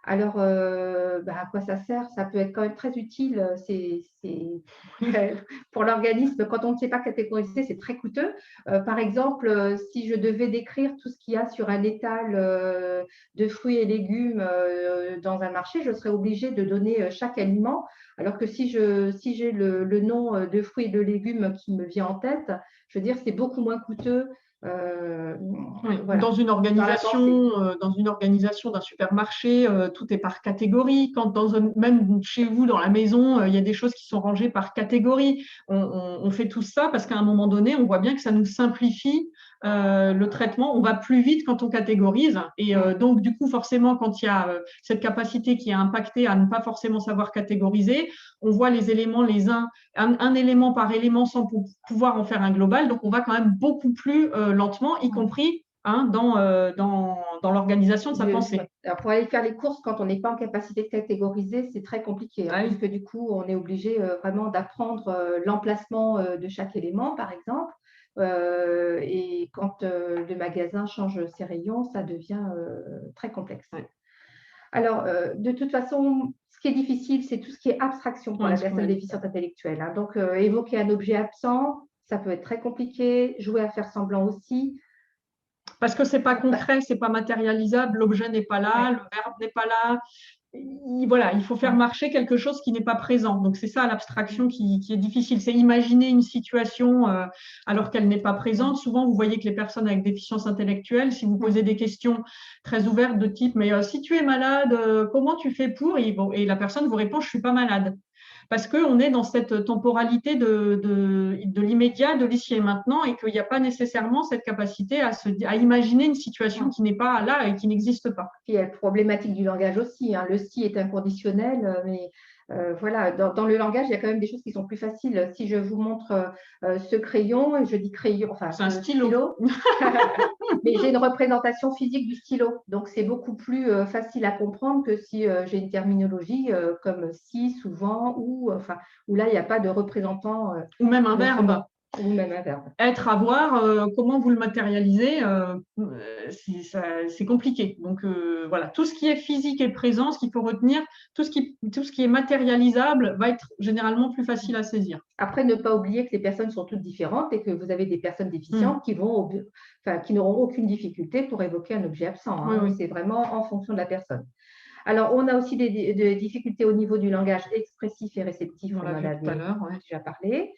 Alors, à quoi ça sert? Ça peut être quand même très utile. Pour l'organisme, quand on ne sait pas catégoriser, c'est très coûteux. Par exemple, si je devais décrire tout ce qu'il y a sur un étal de fruits et légumes dans un marché, je serais obligée de donner chaque aliment. Alors que si j'ai le nom de fruits et de légumes qui me vient en tête, je veux dire, c'est beaucoup moins coûteux. Voilà. Dans une organisation d'un supermarché, tout est par catégorie. Quand même chez vous, dans la maison, il y a des choses qui sont rangées par catégorie. On fait tout ça parce qu'à un moment donné, on voit bien que ça nous simplifie le traitement. On va plus vite quand on catégorise. Et donc, du coup, forcément, quand il y a cette capacité qui est impactée à ne pas forcément savoir catégoriser, on voit les éléments un élément par élément sans pouvoir en faire un global. Donc, on va quand même beaucoup plus lentement, y compris hein, dans l'organisation de sa pensée. Alors, pour aller faire les courses, quand on n'est pas en capacité de catégoriser, c'est très compliqué, hein, Ah oui. puisque du coup, on est obligé vraiment d'apprendre l'emplacement de chaque élément, par exemple. Et quand le magasin change ses rayons, ça devient très complexe. Ouais. Alors, de toute façon, ce qui est difficile, c'est tout ce qui est abstraction pour Ouais, la ce qu'on personne a dit. déficiente intellectuelle, hein. Donc, évoquer un objet absent, ça peut être très compliqué. Jouer à faire semblant aussi. Parce que c'est pas concret, c'est pas matérialisable, l'objet n'est pas là, Ouais. le verbe n'est pas là. Voilà, il faut faire marcher quelque chose qui n'est pas présent. Donc c'est ça l'abstraction qui est difficile, c'est imaginer une situation alors qu'elle n'est pas présente. Souvent, vous voyez que les personnes avec déficience intellectuelle, si vous posez des questions très ouvertes de type mais si tu es malade, comment tu fais pour et la personne vous répond je suis pas malade. Parce qu'on est dans cette temporalité de l'immédiat, de l'ici et maintenant, et qu'il n'y a pas nécessairement cette capacité à imaginer une situation qui n'est pas là et qui n'existe pas. Puis il y a la problématique du langage aussi, hein. Le si est inconditionnel, mais voilà, dans le langage, il y a quand même des choses qui sont plus faciles. Si je vous montre ce crayon, et je dis crayon, enfin C'est un stylo. Mais j'ai une représentation physique du stylo. Donc, c'est beaucoup plus facile à comprendre que si j'ai une terminologie comme si, souvent, ou, où là, il n'y a pas de représentant. Ou même un verbe. Ou même un verbe. Être, avoir, comment vous le matérialisez, c'est compliqué. Donc voilà, tout ce qui est physique et présent, ce qu'il faut retenir, tout ce qui est matérialisable va être généralement plus facile à saisir. Après, ne pas oublier que les personnes sont toutes différentes et que vous avez des personnes déficientes qui n'auront aucune difficulté pour évoquer un objet absent, hein. Oui. C'est vraiment en fonction de la personne. Alors, on a aussi des difficultés au niveau du langage expressif et réceptif, On l'a vu tout à l'heure, déjà parlé.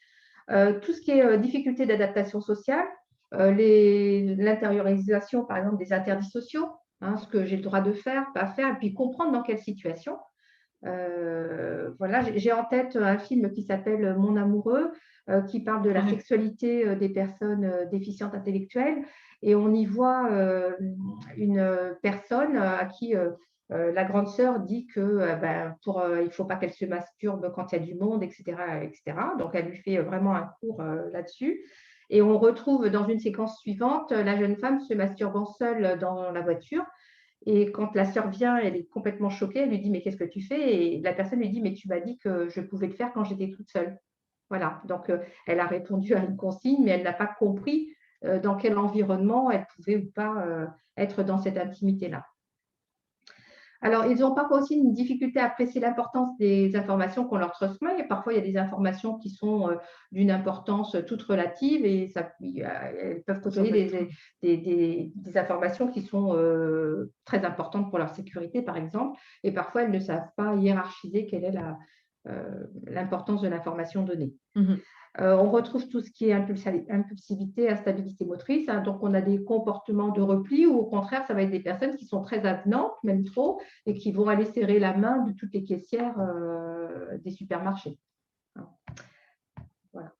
Tout ce qui est difficulté d'adaptation sociale, l'intériorisation, par exemple, des interdits sociaux, hein, ce que j'ai le droit de faire, pas faire, et puis comprendre dans quelle situation. Voilà, j'ai en tête un film qui s'appelle Mon amoureux, qui parle de la sexualité des personnes déficientes intellectuelles, et on y voit une personne à qui la grande sœur dit que il ne faut pas qu'elle se masturbe quand il y a du monde, etc., etc. Donc, elle lui fait vraiment un cours là-dessus. Et on retrouve dans une séquence suivante la jeune femme se masturbant seule dans la voiture. Et quand la sœur vient, elle est complètement choquée. Elle lui dit « Mais qu'est-ce que tu fais ?» Et la personne lui dit « Mais tu m'as dit que je pouvais le faire quand j'étais toute seule. » Voilà. Donc, elle a répondu à une consigne, mais elle n'a pas compris dans quel environnement elle pouvait ou pas être dans cette intimité-là. Alors, ils ont parfois aussi une difficulté à apprécier l'importance des informations qu'on leur transmet. Et parfois, il y a des informations qui sont d'une importance toute relative et elles peuvent côtoyer des informations qui sont très importantes pour leur sécurité, par exemple. Et parfois, elles ne savent pas hiérarchiser quelle est l'importance de l'information donnée. On retrouve tout ce qui est impulsivité, instabilité motrice, hein. Donc, on a des comportements de repli ou au contraire, ça va être des personnes qui sont très avenantes, même trop, et qui vont aller serrer la main de toutes les caissières des supermarchés. Voilà.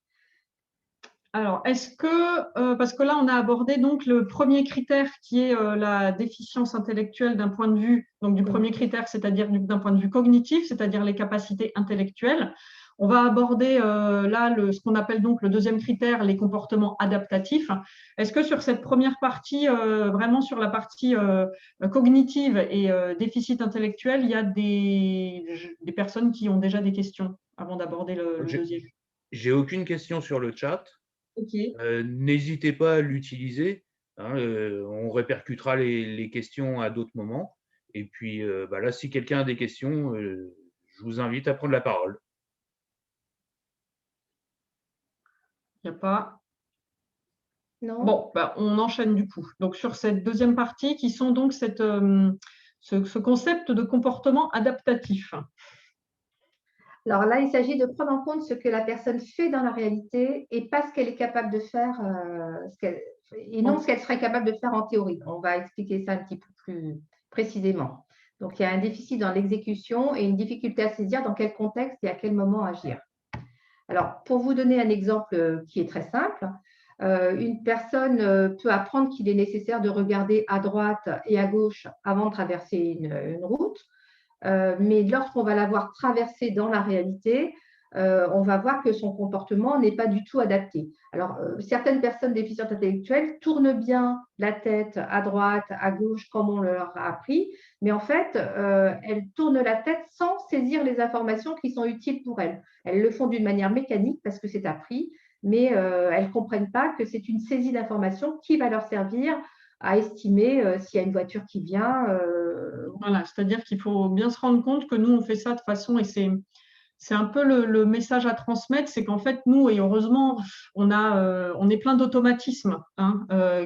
Alors, est-ce que, parce que là, on a abordé donc le premier critère qui est la déficience intellectuelle d'un point de vue, donc du premier critère, c'est-à-dire d'un point de vue cognitif, c'est-à-dire les capacités intellectuelles. On va aborder là ce qu'on appelle donc le deuxième critère, les comportements adaptatifs. Est-ce que sur cette première partie, vraiment sur la partie cognitive et déficit intellectuel, il y a des personnes qui ont déjà des questions avant d'aborder le deuxième? J'ai aucune question sur le chat. Okay. N'hésitez pas à l'utiliser. Hein, on répercutera les questions à d'autres moments. Et puis là, si quelqu'un a des questions, je vous invite à prendre la parole. Il n'y a pas. Non. Bon, on enchaîne du coup. Donc sur cette deuxième partie, qui sont donc ce concept de comportement adaptatif. Alors là, il s'agit de prendre en compte ce que la personne fait dans la réalité et pas ce qu'elle est capable de faire, et non ce qu'elle serait capable de faire en théorie. On va expliquer ça un petit peu plus précisément. Donc, il y a un déficit dans l'exécution et une difficulté à saisir dans quel contexte et à quel moment agir. Alors, pour vous donner un exemple qui est très simple, une personne peut apprendre qu'il est nécessaire de regarder à droite et à gauche avant de traverser une route. Mais lorsqu'on va la voir traverser dans la réalité, on va voir que son comportement n'est pas du tout adapté. Alors, certaines personnes déficientes intellectuelles tournent bien la tête à droite, à gauche, comme on leur a appris, mais en fait, elles tournent la tête sans saisir les informations qui sont utiles pour elles. Elles le font d'une manière mécanique parce que c'est appris, mais elles ne comprennent pas que c'est une saisie d'informations qui va leur servir à estimer s'il y a une voiture qui vient. Voilà, c'est-à-dire qu'il faut bien se rendre compte que nous, on fait ça de façon, et c'est un peu le message à transmettre, c'est qu'en fait, nous, et heureusement, on est plein d'automatismes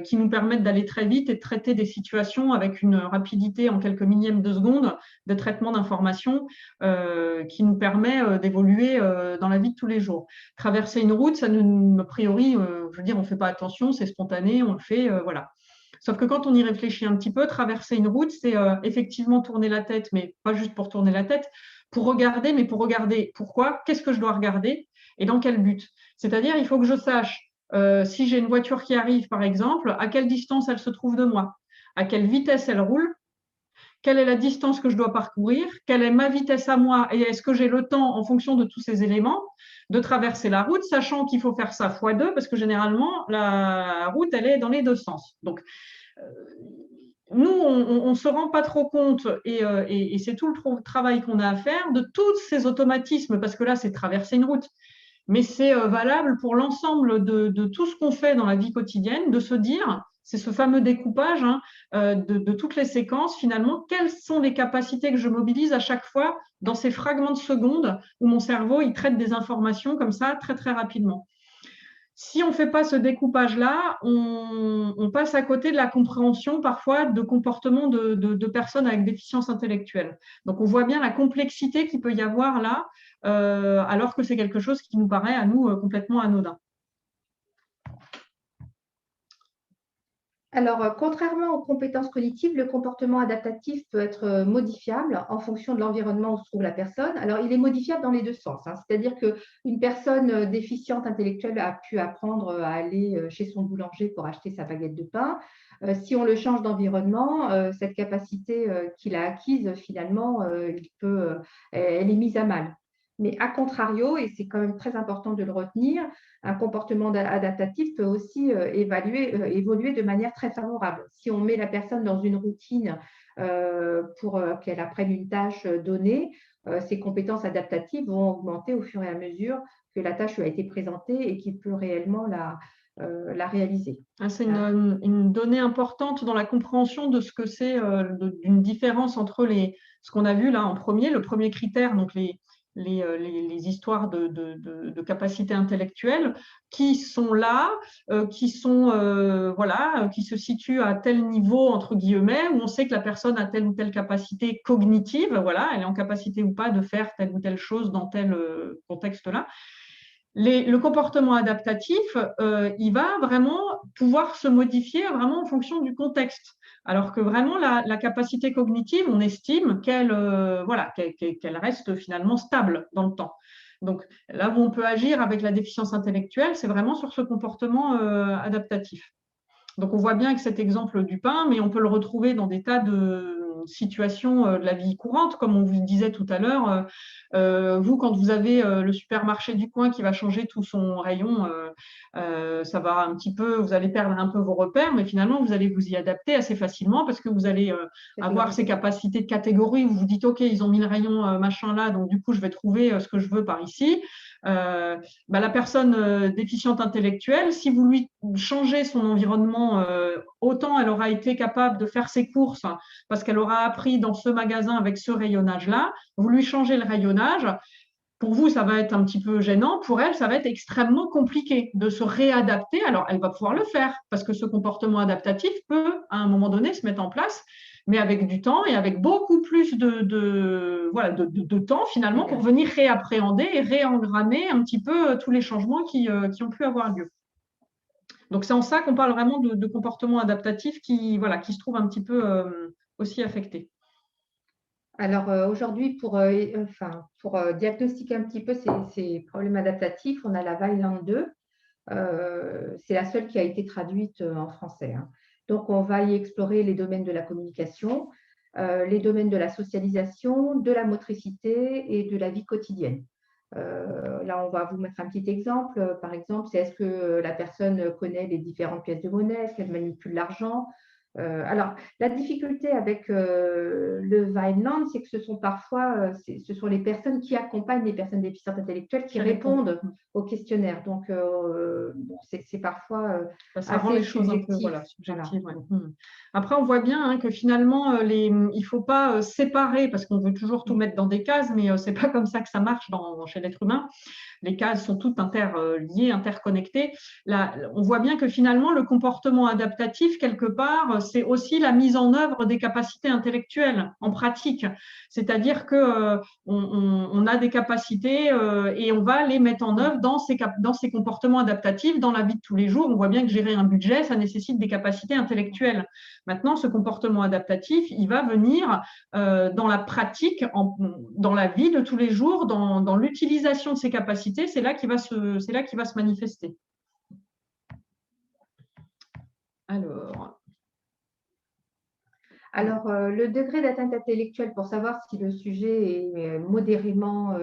qui nous permettent d'aller très vite et de traiter des situations avec une rapidité en quelques millièmes de seconde de traitement d'informations qui nous permet d'évoluer dans la vie de tous les jours. Traverser une route, ça a priori, je veux dire, on ne fait pas attention, c'est spontané, on le fait, voilà. Sauf que quand on y réfléchit un petit peu, traverser une route, c'est effectivement tourner la tête, mais pas juste pour tourner la tête, pour regarder, mais pour regarder pourquoi, qu'est-ce que je dois regarder et dans quel but. C'est-à-dire, il faut que je sache si j'ai une voiture qui arrive, par exemple, à quelle distance elle se trouve de moi, à quelle vitesse elle roule, quelle est la distance que je dois parcourir, quelle est ma vitesse à moi et est-ce que j'ai le temps, en fonction de tous ces éléments, de traverser la route, sachant qu'il faut faire ça x2 parce que généralement, la route, elle est dans les deux sens. Donc, nous, on ne se rend pas trop compte, et c'est tout le travail qu'on a à faire, de tous ces automatismes, parce que là, c'est traverser une route, mais c'est valable pour l'ensemble de tout ce qu'on fait dans la vie quotidienne, de se dire, c'est ce fameux découpage de toutes les séquences, finalement, quelles sont les capacités que je mobilise à chaque fois dans ces fragments de secondes où mon cerveau, il traite des informations comme ça très, très rapidement. Si on ne fait pas ce découpage-là, on passe à côté de la compréhension parfois de comportements de personnes avec déficience intellectuelle. Donc on voit bien la complexité qu'il peut y avoir là, alors que c'est quelque chose qui nous paraît à nous complètement anodin. Alors, contrairement aux compétences cognitives, le comportement adaptatif peut être modifiable en fonction de l'environnement où se trouve la personne. Alors, il est modifiable dans les deux sens, c'est-à-dire qu'une personne déficiente intellectuelle a pu apprendre à aller chez son boulanger pour acheter sa baguette de pain. Si on le change d'environnement, cette capacité qu'il a acquise, finalement, elle est mise à mal. Mais à contrario, et c'est quand même très important de le retenir, un comportement adaptatif peut aussi évoluer de manière très favorable. Si on met la personne dans une routine pour qu'elle apprenne une tâche donnée, ses compétences adaptatives vont augmenter au fur et à mesure que la tâche lui a été présentée et qu'il peut réellement la réaliser. C'est une donnée importante dans la compréhension de ce que c'est d'une différence entre ce qu'on a vu là en premier, le premier critère, donc les histoires de capacité intellectuelle qui sont là, qui se situent à tel niveau, entre guillemets, où on sait que la personne a telle ou telle capacité cognitive, voilà, elle est en capacité ou pas de faire telle ou telle chose dans tel contexte-là. Le comportement adaptatif, il va vraiment pouvoir se modifier vraiment en fonction du contexte. Alors que vraiment, la capacité cognitive, on estime qu'elle reste finalement stable dans le temps. Donc là où on peut agir avec la déficience intellectuelle, c'est vraiment sur ce comportement adaptatif. Donc on voit bien que cet exemple du pain, mais on peut le retrouver dans des tas de situations de la vie courante, comme on vous disait tout à l'heure. Vous, quand vous avez le supermarché du coin qui va changer tout son rayon, ça va un petit peu, vous allez perdre un peu vos repères, mais finalement, vous allez vous y adapter assez facilement parce que vous allez avoir ces capacités de catégorie où vous vous dites, OK, ils ont mis le rayon machin là, donc du coup, je vais trouver ce que je veux par ici. La personne déficiente intellectuelle, si vous lui changez son environnement, autant elle aura été capable de faire ses courses parce qu'elle aura appris dans ce magasin avec ce rayonnage-là, vous lui changez le rayonnage, pour vous, ça va être un petit peu gênant, pour elle, ça va être extrêmement compliqué de se réadapter. Alors, elle va pouvoir le faire parce que ce comportement adaptatif peut, à un moment donné, se mettre en place, mais avec du temps et avec beaucoup plus de temps, finalement, pour venir réappréhender et réengrammer un petit peu tous les changements qui ont pu avoir lieu. Donc, c'est en ça qu'on parle vraiment de comportement adaptatif qui se trouve un petit peu aussi affecté. Alors aujourd'hui, pour diagnostiquer un petit peu ces problèmes adaptatifs, on a la Vineland 2. C'est la seule qui a été traduite en français. Donc, on va y explorer les domaines de la communication, les domaines de la socialisation, de la motricité et de la vie quotidienne. Là, on va vous mettre un petit exemple. Par exemple, c'est est-ce que la personne connaît les différentes pièces de monnaie, est-ce qu'elle manipule l'argent? Alors, la difficulté avec le Vineland, c'est que ce sont parfois ce sont les personnes qui accompagnent les personnes déficientes intellectuelles qui répondent au questionnaire. Donc, bon, c'est parfois ça rend les choses un peu subjectif. subjectives. Ouais. Après, on voit bien que finalement, il ne faut pas séparer, parce qu'on veut toujours tout mettre dans des cases, mais ce n'est pas comme ça que ça marche chez l'être humain. Les cases sont toutes interliées, interconnectées. Là, on voit bien que finalement, le comportement adaptatif, quelque part, c'est aussi la mise en œuvre des capacités intellectuelles en pratique. C'est-à-dire qu'on a des capacités et on va les mettre en œuvre dans ces comportements adaptatifs dans la vie de tous les jours. On voit bien que gérer un budget, ça nécessite des capacités intellectuelles. Maintenant, ce comportement adaptatif, il va venir dans la pratique, dans la vie de tous les jours, dans l'utilisation de ces capacités. C'est là qu'il va se manifester. Alors, le degré d'atteinte intellectuelle, pour savoir si le sujet est modérément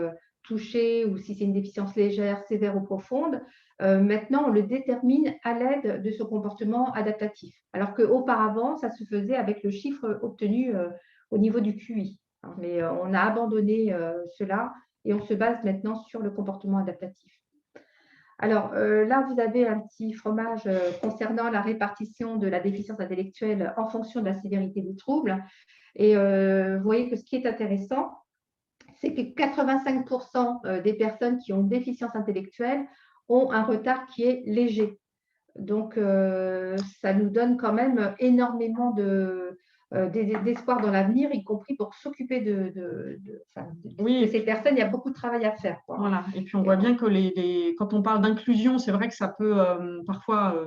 touché ou si c'est une déficience légère, sévère ou profonde, maintenant, on le détermine à l'aide de ce comportement adaptatif. Alors qu'auparavant, ça se faisait avec le chiffre obtenu au niveau du QI. Mais on a abandonné cela et on se base maintenant sur le comportement adaptatif. Alors là, vous avez un petit fromage concernant la répartition de la déficience intellectuelle en fonction de la sévérité du trouble. Et vous voyez que ce qui est intéressant, c'est que 85% des personnes qui ont une déficience intellectuelle ont un retard qui est léger. Donc, ça nous donne quand même énormément d'espoir dans l'avenir, y compris pour s'occuper de ces personnes. Il y a beaucoup de travail à faire, quoi. Voilà. Et puis, on voit bien que quand on parle d'inclusion, c'est vrai que ça peut parfois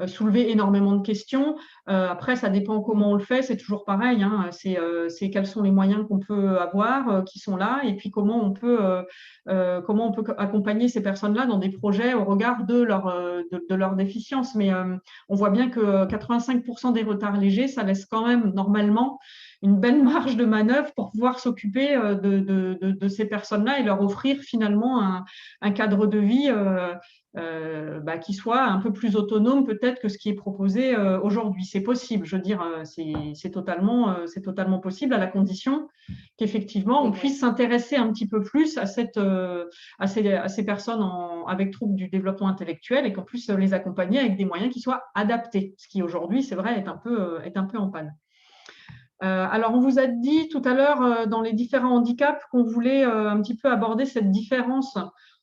soulever énormément de questions. Après, ça dépend comment on le fait, c'est toujours pareil. Hein. C'est quels sont les moyens qu'on peut avoir, qui sont là, et puis comment on peut accompagner ces personnes-là dans des projets au regard de leur déficience. Mais on voit bien que 85% des retards légers, ça laisse quand même normalement une belle marge de manœuvre pour pouvoir s'occuper de ces personnes-là et leur offrir finalement un cadre de vie qui soit un peu plus autonome peut-être que ce qui est proposé aujourd'hui. C'est possible, je veux dire, c'est totalement possible à la condition qu'effectivement on puisse s'intéresser un petit peu plus à ces personnes avec troubles du développement intellectuel et qu'on puisse les accompagner avec des moyens qui soient adaptés, ce qui aujourd'hui, c'est vrai, est un peu en panne. Alors, on vous a dit tout à l'heure dans les différents handicaps qu'on voulait un petit peu aborder cette différence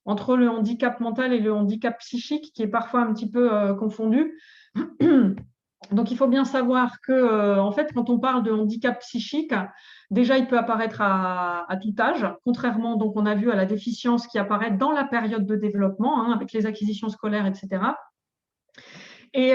entre le handicap mental et le handicap psychique qui est parfois un petit peu confondu. Donc, il faut bien savoir que, en fait, quand on parle de handicap psychique, déjà, il peut apparaître à tout âge, contrairement, donc, on a vu à la déficience qui apparaît dans la période de développement, hein, avec les acquisitions scolaires, etc. Et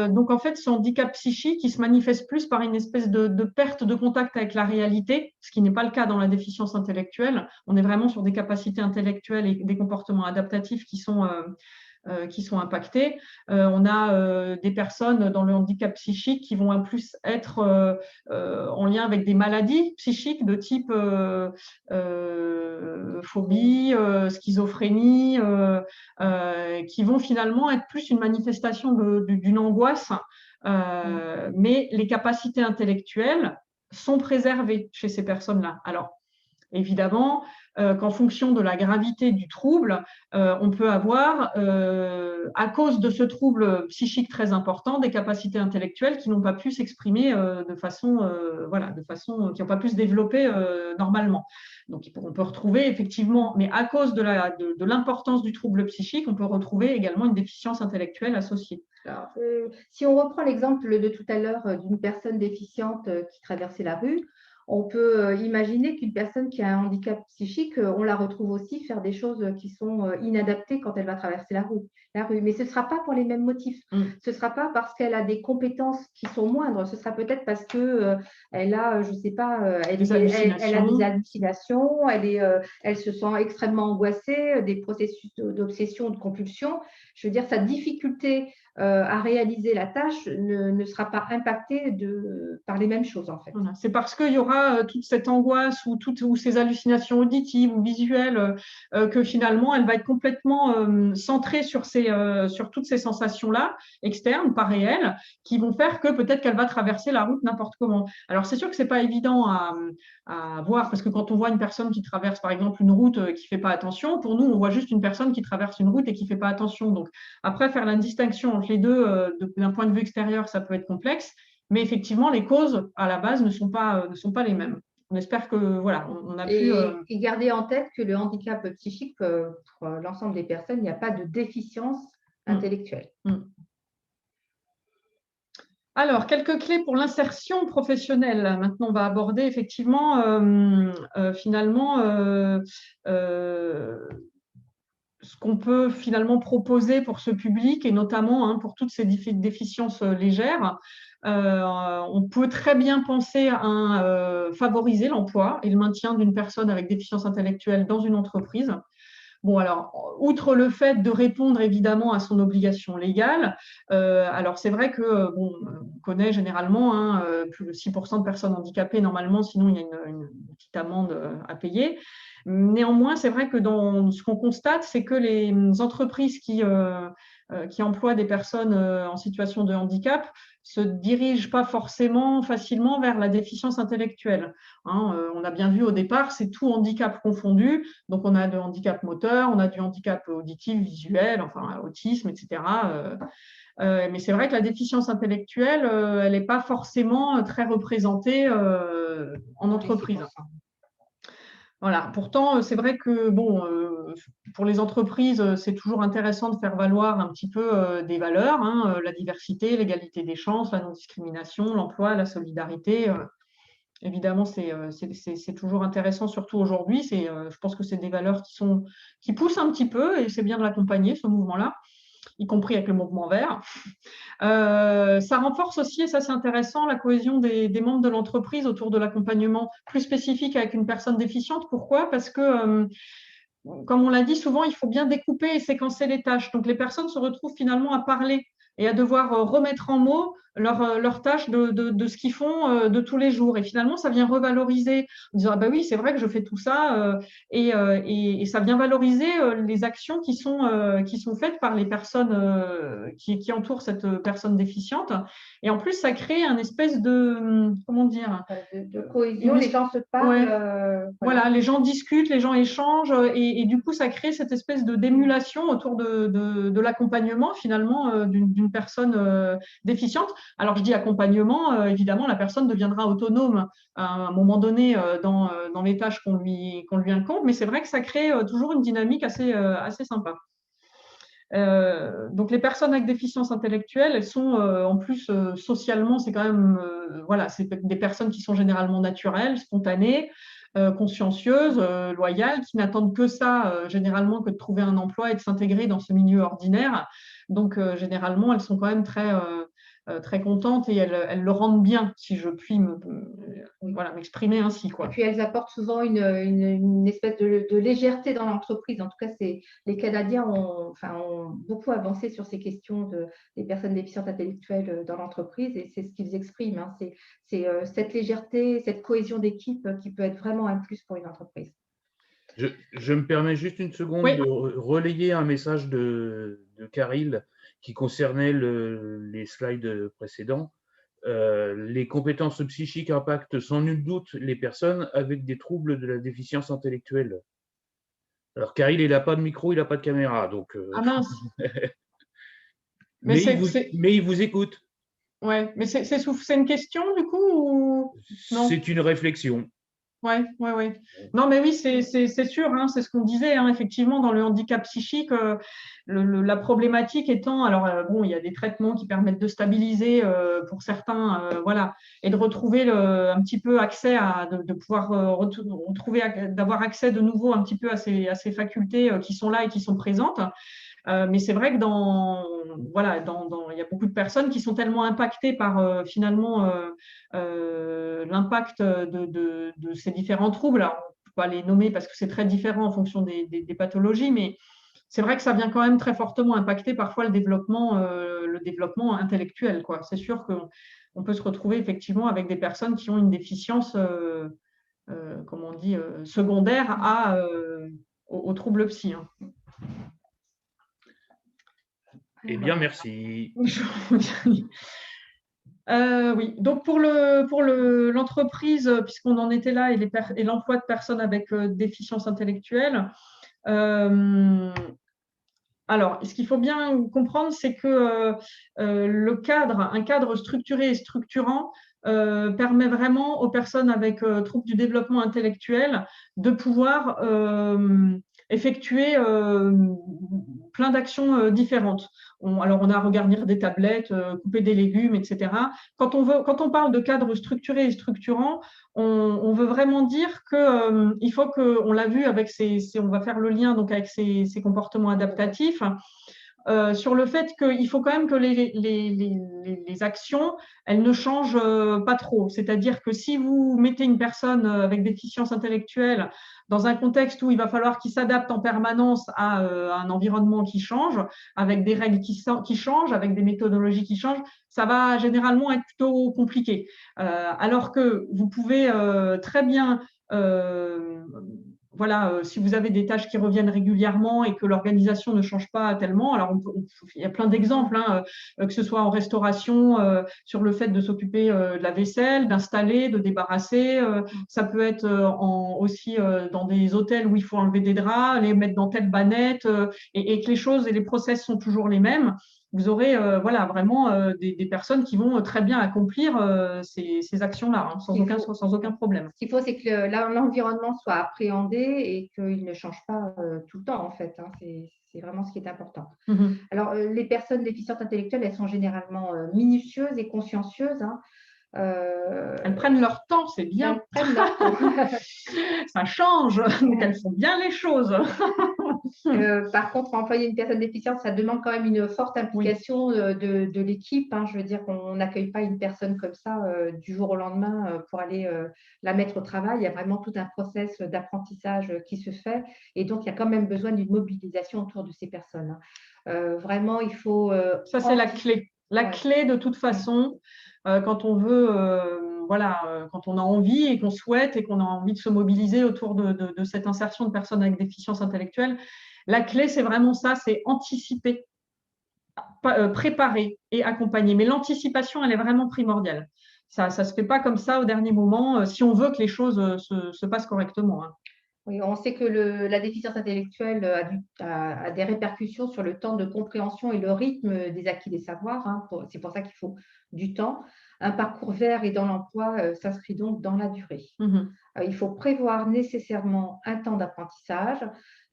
donc, en fait, ce handicap psychique, il se manifeste plus par une espèce de perte de contact avec la réalité, ce qui n'est pas le cas dans la déficience intellectuelle. On est vraiment sur des capacités intellectuelles et des comportements adaptatifs qui sont impactés. On a des personnes dans le handicap psychique qui vont en plus être en lien avec des maladies psychiques de type phobie, schizophrénie, qui vont finalement être plus une manifestation d'une angoisse, mais les capacités intellectuelles sont préservées chez ces personnes-là. Alors, évidemment, qu'en fonction de la gravité du trouble, on peut avoir, à cause de ce trouble psychique très important, des capacités intellectuelles qui n'ont pas pu s'exprimer de façon qui n'ont pas pu se développer normalement. Donc, on peut retrouver effectivement, mais à cause de l'importance du trouble psychique, on peut retrouver également une déficience intellectuelle associée. Alors, si on reprend l'exemple de tout à l'heure d'une personne déficiente qui traversait la rue, on peut imaginer qu'une personne qui a un handicap psychique, on la retrouve aussi faire des choses qui sont inadaptées quand elle va traverser la rue. Mais ce ne sera pas pour les mêmes motifs. Ce ne sera pas parce qu'elle a des compétences qui sont moindres. Ce sera peut-être parce qu'elle a, je ne sais pas, elle a des hallucinations, elle se sent extrêmement angoissée, des processus d'obsession, de compulsion. Je veux dire, sa difficulté à réaliser la tâche ne sera pas impactée par les mêmes choses, en fait. Voilà. C'est parce qu'il y aura pas toute cette angoisse ou ces hallucinations auditives ou visuelles, que finalement, elle va être complètement centrée sur toutes ces sensations-là, externes, pas réelles, qui vont faire que peut-être qu'elle va traverser la route n'importe comment. Alors, c'est sûr que ce n'est pas évident à voir, parce que quand on voit une personne qui traverse, par exemple, une route qui ne fait pas attention, pour nous, on voit juste une personne qui traverse une route et qui ne fait pas attention. Donc, après, faire la distinction entre les deux d'un point de vue extérieur, ça peut être complexe, mais effectivement, les causes, à la base, ne sont pas les mêmes. On espère que, voilà, on a pu… Et garder en tête que le handicap psychique, pour l'ensemble des personnes, il n'y a pas de déficience intellectuelle. Alors, quelques clés pour l'insertion professionnelle. Maintenant, on va aborder effectivement, finalement, ce qu'on peut finalement proposer pour ce public et notamment pour toutes ces déficiences légères. On peut très bien penser à favoriser l'emploi et le maintien d'une personne avec déficience intellectuelle dans une entreprise. Bon, alors, outre le fait de répondre évidemment à son obligation légale, alors c'est vrai que, bon, on connaît généralement plus de 6% de personnes handicapées normalement, sinon il y a une petite amende à payer. Néanmoins, c'est vrai que ce qu'on constate, c'est que les entreprises qui emploient des personnes en situation de handicap se dirigent pas forcément facilement vers la déficience intellectuelle. On a bien vu au départ, c'est tout handicap confondu. Donc, on a du handicap moteur, on a du handicap auditif, visuel, enfin, autisme, etc. Mais c'est vrai que la déficience intellectuelle, elle n'est pas forcément très représentée en entreprise. Voilà. Pourtant, c'est vrai que bon, pour les entreprises, c'est toujours intéressant de faire valoir un petit peu des valeurs, la diversité, l'égalité des chances, la non-discrimination, l'emploi, la solidarité. Évidemment, c'est toujours intéressant, surtout aujourd'hui. Je pense que c'est des valeurs qui poussent un petit peu et c'est bien de l'accompagner, ce mouvement-là, y compris avec le mouvement vert. Ça renforce aussi, et ça c'est intéressant, la cohésion des membres de l'entreprise autour de l'accompagnement plus spécifique avec une personne déficiente. Pourquoi ? Parce que, comme on l'a dit souvent, il faut bien découper et séquencer les tâches. Donc les personnes se retrouvent finalement à parler et à devoir remettre en mots leurs tâches de ce qu'ils font de tous les jours. Et finalement, ça vient revaloriser, en disant, ah ben oui, c'est vrai que je fais tout ça, et ça vient valoriser les actions qui sont faites par les personnes qui entourent cette personne déficiente. Et en plus, ça crée un espèce de, comment dire, de cohésion, les gens se parlent. Ouais. Voilà, les gens discutent, les gens échangent, et du coup, ça crée cette espèce d'émulation autour de l'accompagnement, finalement, d'une personne déficiente. Alors, je dis accompagnement, évidemment, la personne deviendra autonome à un moment donné dans les tâches qu'on lui incombe, mais c'est vrai que ça crée toujours une dynamique assez sympa. Donc les personnes avec déficience intellectuelle, elles sont en plus socialement, c'est quand même voilà, c'est des personnes qui sont généralement naturelles, spontanées, consciencieuses, loyales, qui n'attendent que ça généralement que de trouver un emploi et de s'intégrer dans ce milieu ordinaire. Donc généralement, elles sont quand même très contentes et elles le rendent bien, si je puis m'exprimer ainsi, quoi. Et puis elles apportent souvent une espèce de légèreté dans l'entreprise. En tout cas, les Canadiens ont beaucoup avancé sur ces questions des personnes déficientes intellectuelles dans l'entreprise, et c'est ce qu'ils expriment. C'est cette légèreté, cette cohésion d'équipe qui peut être vraiment un plus pour une entreprise. Je me permets juste une seconde de relayer un message de Caril qui concernait les slides précédents. Les compétences psychiques impactent sans nul doute les personnes avec des troubles de la déficience intellectuelle. Alors, Caril, il n'a pas de micro, il n'a pas de caméra. Donc, ah mince. mais il vous écoute. Ouais, mais c'est une question du coup ou non ? C'est une réflexion. Ouais. Non, mais oui, c'est sûr, c'est ce qu'on disait, effectivement, dans le handicap psychique, la problématique étant, alors bon, il y a des traitements qui permettent de stabiliser pour certains, voilà, et de retrouver un petit peu accès de pouvoir retrouver, d'avoir accès de nouveau un petit peu à ces facultés qui sont là et qui sont présentes. Mais c'est vrai que il y a beaucoup de personnes qui sont tellement impactées par finalement l'impact de ces différents troubles. Alors, on ne peut pas les nommer parce que c'est très différent en fonction des pathologies, mais c'est vrai que ça vient quand même très fortement impacter parfois le développement intellectuel, quoi. C'est sûr que on peut se retrouver effectivement avec des personnes qui ont une déficience, comme on dit, secondaire aux troubles psy. Hein. Eh bien, merci. Oui, donc pour l'entreprise, puisqu'on en était là, et l'emploi de personnes avec déficience intellectuelle, alors, ce qu'il faut bien comprendre, c'est que un cadre structuré et structurant permet vraiment aux personnes avec troubles du développement intellectuel de pouvoir effectuer plein d'actions différentes. Alors, on a à regarnir des tablettes, couper des légumes, etc. Quand on parle de cadre structuré et structurant, on veut vraiment dire qu'il faut on l'a vu avec on va faire le lien donc avec ces comportements adaptatifs, sur le fait qu'il faut quand même que les actions, elles ne changent pas trop. C'est-à-dire que si vous mettez une personne avec déficience intellectuelle dans un contexte où il va falloir qu'il s'adapte en permanence à un environnement qui change, avec des règles qui changent, avec des méthodologies qui changent, ça va généralement être plutôt compliqué. Alors que vous pouvez très bien voilà, si vous avez des tâches qui reviennent régulièrement et que l'organisation ne change pas tellement, alors il y a plein d'exemples, hein, que ce soit en restauration, sur le fait de s'occuper de la vaisselle, d'installer, de débarrasser. Ça peut être aussi dans des hôtels où il faut enlever des draps, les mettre dans telle bannette, et que les choses et les process sont toujours les mêmes. Vous aurez voilà, vraiment des personnes qui vont très bien accomplir ces actions-là, hein, sans aucun problème. Ce qu'il faut, c'est que l'environnement soit appréhendé et qu'il ne change pas tout le temps, en fait. Hein. C'est vraiment ce qui est important. Alors, les personnes déficientes intellectuelles, elles sont généralement minutieuses et consciencieuses. Hein. Elles prennent leur temps, c'est bien. Elles prennent leur temps. Ça change, donc elles font bien les choses. Par contre, employer une personne déficiente, ça demande quand même une forte implication de l'équipe. Hein. Je veux dire qu'on n'accueille pas une personne comme ça du jour au lendemain pour aller la mettre au travail. Il y a vraiment tout un process d'apprentissage qui se fait. Et donc, il y a quand même besoin d'une mobilisation autour de ces personnes. Vraiment, il faut… ça, c'est la clé. La clé, de toute façon, quand on veut… voilà, quand on a envie et qu'on souhaite et qu'on a envie de se mobiliser autour de cette insertion de personnes avec déficience intellectuelle, la clé, c'est vraiment ça, c'est anticiper, préparer et accompagner. Mais l'anticipation, elle est vraiment primordiale. Ça ne se fait pas comme ça au dernier moment, si on veut que les choses se passent correctement. Hein. Oui, on sait que la déficience intellectuelle a des répercussions sur le temps de compréhension et le rythme des acquis des savoirs. Hein. C'est pour ça qu'il faut du temps. Un parcours vers et dans l'emploi s'inscrit donc dans la durée. Il faut prévoir nécessairement un temps d'apprentissage.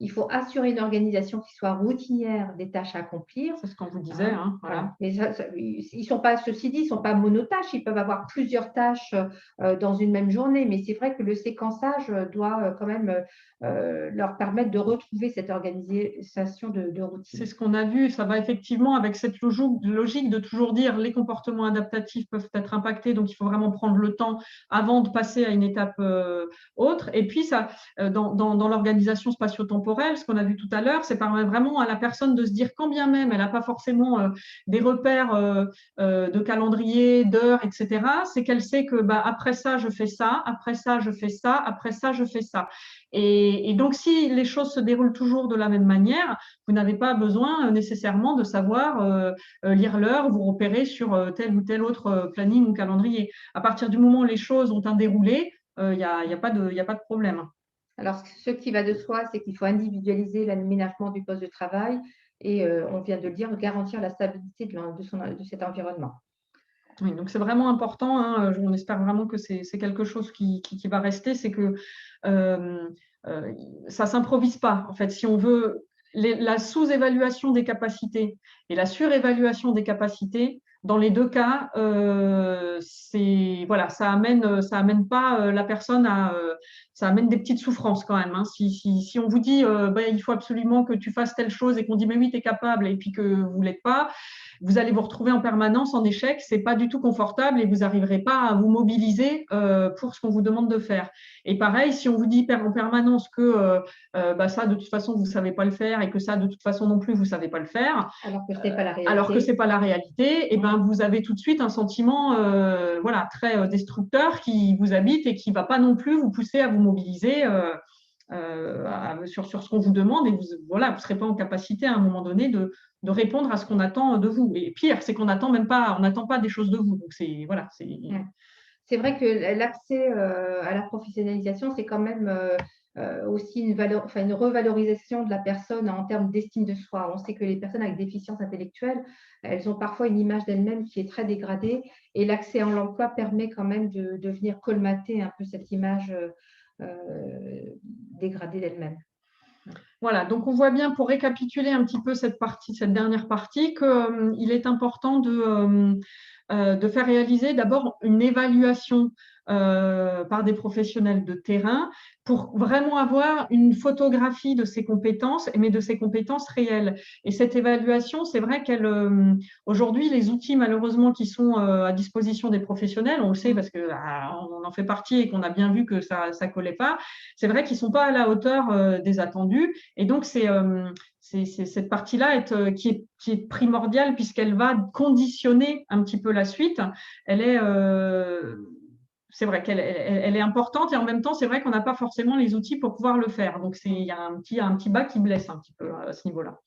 Il faut assurer une organisation qui soit routinière des tâches à accomplir. C'est ce qu'on vous disait. Hein, voilà. Mais ils sont pas, ceci dit, ils ne sont pas monotâches. Ils peuvent avoir plusieurs tâches dans une même journée. Mais c'est vrai que le séquençage doit quand même leur permettre de retrouver cette organisation de routine. C'est ce qu'on a vu. Ça va effectivement avec cette logique de toujours dire les comportements adaptatifs peuvent être impactés. Donc, il faut vraiment prendre le temps avant de passer à une étape autre. Et puis, ça, dans l'organisation spatio-temporelle, ce qu'on a vu tout à l'heure, c'est permet vraiment à la personne de se dire, quand bien même elle n'a pas forcément des repères de calendrier, d'heures, etc., c'est qu'elle sait que après ça, je fais ça, après ça, je fais ça, après ça, je fais ça. Et donc, si les choses se déroulent toujours de la même manière, vous n'avez pas besoin nécessairement de savoir lire l'heure, vous repérer sur tel ou tel autre planning ou calendrier. À partir du moment où les choses ont un déroulé, il n'y a pas de problème. Alors, ce qui va de soi, c'est qu'il faut individualiser l'aménagement du poste de travail et, on vient de le dire, garantir la stabilité de cet environnement. Oui, donc c'est vraiment important. Hein, on espère vraiment que c'est quelque chose qui va rester. C'est que ça ne s'improvise pas. En fait, si on veut la sous-évaluation des capacités et la surévaluation des capacités, dans les deux cas, voilà, ça amène pas la personne à… ça amène des petites souffrances quand même. Hein. Si on vous dit il faut absolument que tu fasses telle chose et qu'on dit mais oui, tu es capable et puis que vous ne l'êtes pas, vous allez vous retrouver en permanence en échec, ce n'est pas du tout confortable et vous n'arriverez pas à vous mobiliser pour ce qu'on vous demande de faire. Et pareil, si on vous dit en permanence que ça, de toute façon, vous ne savez pas le faire et que ça, de toute façon non plus, vous ne savez pas le faire, alors que ce n'est pas la réalité, alors que c'est pas la réalité, et vous avez tout de suite un sentiment très destructeur qui vous habite et qui ne va pas non plus vous pousser à vous mobiliser sur ce qu'on vous demande et vous ne serez pas en capacité à un moment donné de répondre à ce qu'on attend de vous. Et pire, c'est qu'on n'attend même pas, on n'attend pas des choses de vous. Donc c'est C'est vrai que l'accès à la professionnalisation, c'est quand même aussi une revalorisation de la personne en termes d'estime de soi. On sait que les personnes avec déficience intellectuelle, elles ont parfois une image d'elles-mêmes qui est très dégradée et l'accès à l'emploi permet quand même de venir colmater un peu cette image dégradée d'elles-mêmes. Voilà, donc on voit bien, pour récapituler un petit peu cette dernière partie, qu'il est important de faire réaliser d'abord une évaluation par des professionnels de terrain pour vraiment avoir une photographie de ses compétences, mais de ses compétences réelles. Et cette évaluation, c'est vrai aujourd'hui, les outils malheureusement qui sont à disposition des professionnels, on le sait parce qu'on en fait partie et qu'on a bien vu que ça ne collait pas, c'est vrai qu'ils ne sont pas à la hauteur des attendus. Et donc, c'est cette partie-là qui est primordiale puisqu'elle va conditionner un petit peu la suite. C'est vrai qu'elle est importante et en même temps, c'est vrai qu'on n'a pas forcément les outils pour pouvoir le faire. Donc, il y a un petit bas qui blesse un petit peu à ce niveau-là.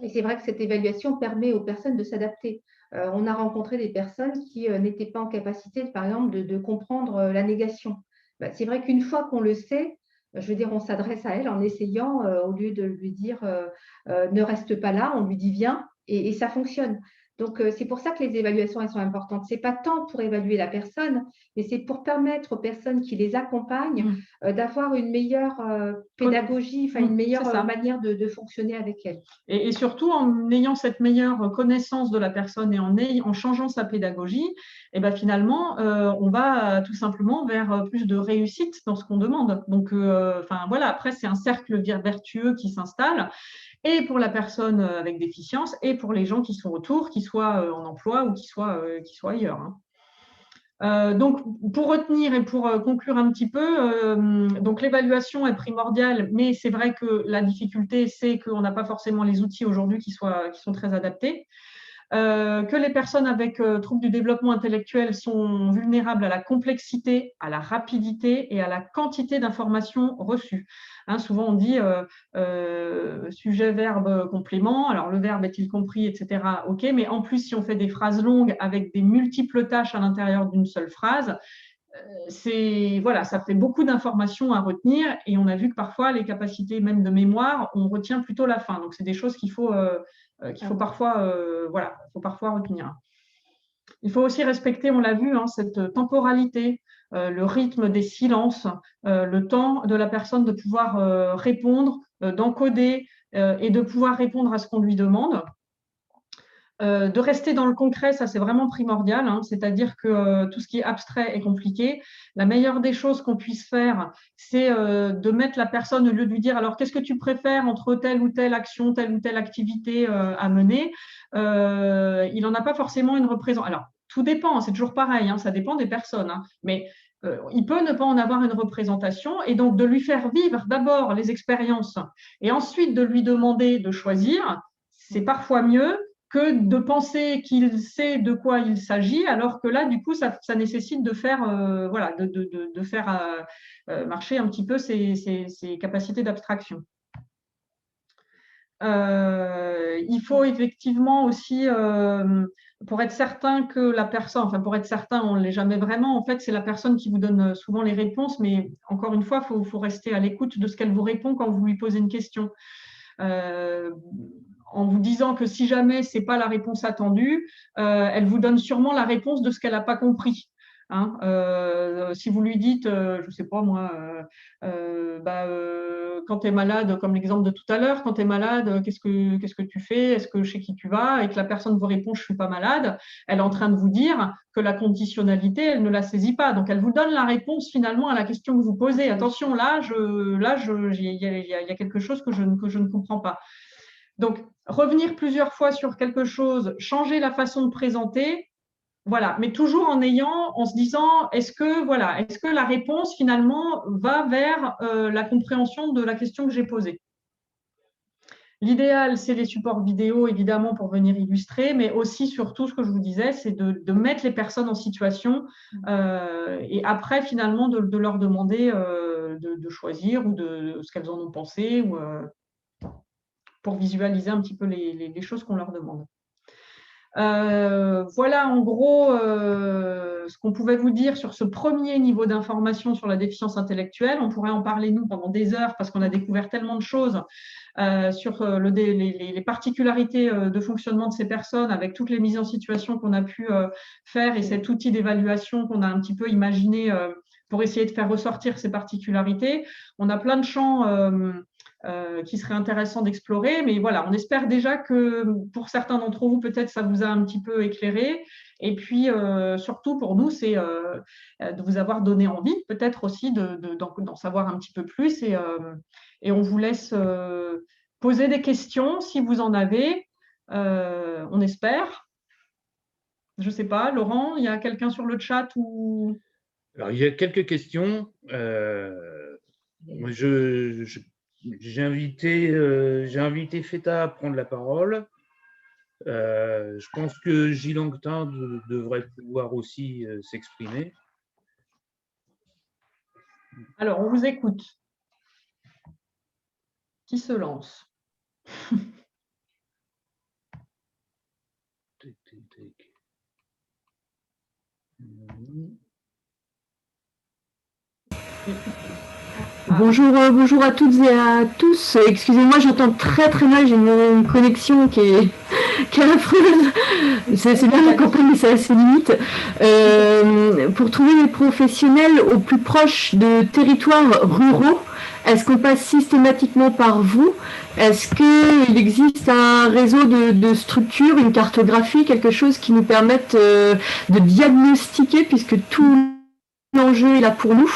Et c'est vrai que cette évaluation permet aux personnes de s'adapter. On a rencontré des personnes qui n'étaient pas en capacité, par exemple, de comprendre la négation. C'est vrai qu'une fois qu'on le sait, je veux dire, on s'adresse à elle en essayant, au lieu de lui dire ne reste pas là, on lui dit viens, et ça fonctionne. Donc, c'est pour ça que les évaluations, elles sont importantes. Ce n'est pas tant pour évaluer la personne, mais c'est pour permettre aux personnes qui les accompagnent d'avoir une meilleure pédagogie, une meilleure manière de fonctionner avec elle. Et surtout, en ayant cette meilleure connaissance de la personne et en changeant sa pédagogie, finalement, on va tout simplement vers plus de réussite dans ce qu'on demande. Donc, après, c'est un cercle vertueux qui s'installe. Et pour la personne avec déficience et pour les gens qui sont autour, qu'ils soient en emploi ou qu'ils soient ailleurs. Hein. Donc, pour retenir et pour conclure un petit peu, donc l'évaluation est primordiale, mais c'est vrai que la difficulté, c'est qu'on n'a pas forcément les outils aujourd'hui qui sont très adaptés. Que les personnes avec troubles du développement intellectuel sont vulnérables à la complexité, à la rapidité et à la quantité d'informations reçues. Hein, souvent, on dit sujet, verbe, complément. Alors, le verbe est-il compris, etc. OK, mais en plus, si on fait des phrases longues avec des multiples tâches à l'intérieur d'une seule phrase, ça fait beaucoup d'informations à retenir et on a vu que parfois, les capacités même de mémoire, on retient plutôt la fin. Donc, c'est des choses qu'il faut parfois retenir. Il faut aussi respecter, on l'a vu, cette temporalité, le rythme des silences, le temps de la personne de pouvoir répondre, d'encoder et de pouvoir répondre à ce qu'on lui demande. De rester dans le concret, ça c'est vraiment primordial, c'est-à-dire que tout ce qui est abstrait est compliqué. La meilleure des choses qu'on puisse faire, c'est de mettre la personne, au lieu de lui dire alors qu'est-ce que tu préfères entre telle ou telle action, telle ou telle activité à mener, il n'en a pas forcément une représentation. Alors, tout dépend, c'est toujours pareil, ça dépend des personnes, mais il peut ne pas en avoir une représentation et donc de lui faire vivre d'abord les expériences et ensuite de lui demander de choisir, c'est parfois mieux que de penser qu'il sait de quoi il s'agit, alors que là, du coup, ça nécessite de faire, marcher un petit peu ses capacités d'abstraction. Il faut effectivement aussi, pour être certain que la personne, pour être certain, on ne l'est jamais vraiment, en fait, c'est la personne qui vous donne souvent les réponses, mais encore une fois, il faut rester à l'écoute de ce qu'elle vous répond quand vous lui posez une question. En vous disant que si jamais ce n'est pas la réponse attendue, elle vous donne sûrement la réponse de ce qu'elle n'a pas compris. Hein. Si vous lui dites, je ne sais pas moi, quand tu es malade, comme l'exemple de tout à l'heure, quand tu es malade, qu'est-ce que tu fais? Est-ce que chez qui tu vas? Et que la personne vous répond, je ne suis pas malade, elle est en train de vous dire que la conditionnalité, elle ne la saisit pas. Donc, elle vous donne la réponse finalement à la question que vous posez. Attention, il y a quelque chose que je ne comprends pas. Donc, revenir plusieurs fois sur quelque chose, changer la façon de présenter, voilà, mais toujours en se disant, est-ce que la réponse finalement va vers la compréhension de la question que j'ai posée? L'idéal, c'est les supports vidéo, évidemment, pour venir illustrer, mais aussi, surtout, ce que je vous disais, c'est de mettre les personnes en situation et après, finalement, de leur demander de choisir ou de ce qu'elles en ont pensé ou, pour visualiser un petit peu les choses qu'on leur demande. Voilà en gros ce qu'on pouvait vous dire sur ce premier niveau d'information sur la déficience intellectuelle. On pourrait en parler nous pendant des heures parce qu'on a découvert tellement de choses sur les particularités de fonctionnement de ces personnes avec toutes les mises en situation qu'on a pu faire et cet outil d'évaluation qu'on a un petit peu imaginé pour essayer de faire ressortir ces particularités. On a plein de champs qui serait intéressant d'explorer. Mais voilà, on espère déjà que pour certains d'entre vous, peut-être ça vous a un petit peu éclairé. Et puis, surtout pour nous, c'est de vous avoir donné envie, peut-être aussi d'en savoir un petit peu plus. Et on vous laisse poser des questions si vous en avez. On espère. Je ne sais pas, Laurent, il y a quelqu'un sur le chat ou... Alors, il y a quelques questions. J'ai invité Feta à prendre la parole. Je pense que Gilles Anctin devrait pouvoir aussi s'exprimer. Alors, on vous écoute. Qui se lance? Bonjour à toutes et à tous. Excusez-moi, j'entends très très mal, j'ai une connexion qui est affreuse. C'est bien la campagne, mais c'est assez limite. Pour trouver des professionnels au plus proche de territoires ruraux, est-ce qu'on passe systématiquement par vous? Est-ce qu'il existe un réseau de structures, une cartographie, quelque chose qui nous permette de diagnostiquer, puisque tout l'enjeu est là pour nous,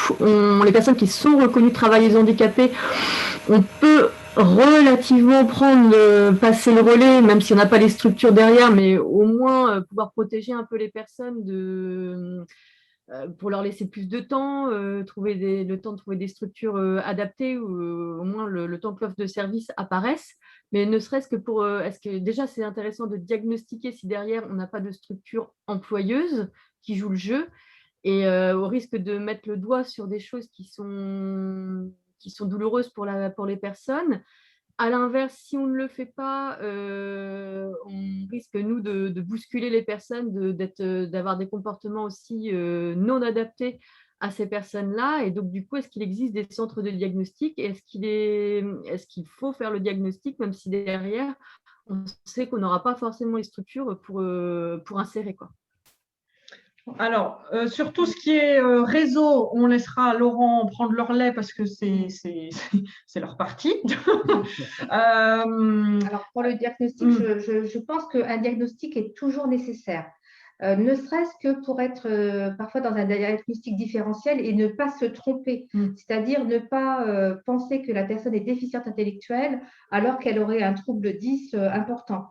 les personnes qui sont reconnues travailleuses handicapées, on peut relativement passer le relais, même si on n'a pas les structures derrière, mais au moins pouvoir protéger un peu les personnes pour leur laisser plus de temps, le temps de trouver des structures adaptées, ou au moins le temps que l'offre de service apparaisse. Mais ne serait-ce que est-ce que déjà c'est intéressant de diagnostiquer si derrière on n'a pas de structure employeuse qui joue le jeu, et au risque de mettre le doigt sur des choses qui sont douloureuses pour les personnes. À l'inverse, si on ne le fait pas, on risque, nous, de bousculer les personnes, d'avoir des comportements aussi non adaptés à ces personnes-là. Et donc, du coup, est-ce qu'il existe des centres de diagnostic? Est-ce qu'il faut faire le diagnostic, même si derrière, on sait qu'on n'aura pas forcément les structures pour insérer, quoi. Alors, sur tout ce qui est réseau, on laissera Laurent prendre leur lait parce que c'est leur partie. Alors, pour le diagnostic, je pense qu'un diagnostic est toujours nécessaire, ne serait-ce que pour être parfois dans un diagnostic différentiel et ne pas se tromper, c'est-à-dire ne pas penser que la personne est déficiente intellectuelle alors qu'elle aurait un trouble 10 important.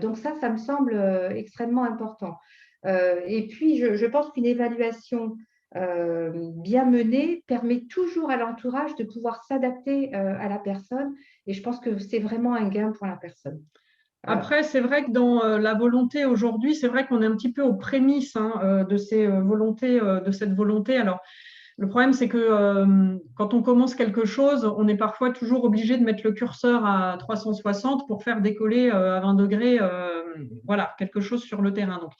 Donc ça me semble extrêmement important. Et puis, je pense qu'une évaluation bien menée permet toujours à l'entourage de pouvoir s'adapter à la personne. Et je pense que c'est vraiment un gain pour la personne. Après, c'est vrai que dans la volonté aujourd'hui, c'est vrai qu'on est un petit peu aux prémices de cette volonté. Alors, le problème, c'est que quand on commence quelque chose, on est parfois toujours obligé de mettre le curseur à 360 pour faire décoller à 20 degrés quelque chose sur le terrain. Donc,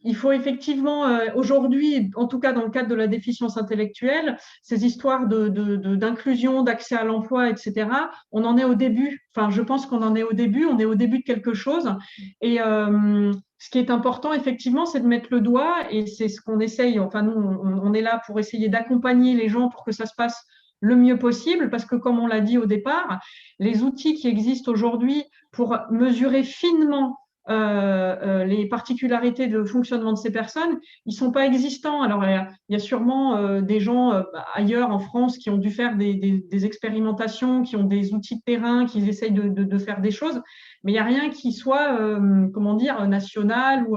il faut effectivement, aujourd'hui, en tout cas dans le cadre de la déficience intellectuelle, ces histoires d'inclusion, d'accès à l'emploi, etc., on en est au début. Enfin, je pense qu'on en est au début, on est au début de quelque chose. Et ce qui est important, effectivement, c'est de mettre le doigt, et c'est ce qu'on essaye, enfin, nous, on est là pour essayer d'accompagner les gens pour que ça se passe le mieux possible, parce que comme on l'a dit au départ, les outils qui existent aujourd'hui pour mesurer finement les particularités de fonctionnement de ces personnes, ils ne sont pas existants. Alors, il y a sûrement des gens ailleurs en France qui ont dû faire des expérimentations, qui ont des outils de terrain, qui essayent de faire des choses, mais il n'y a rien qui soit, comment dire, national ou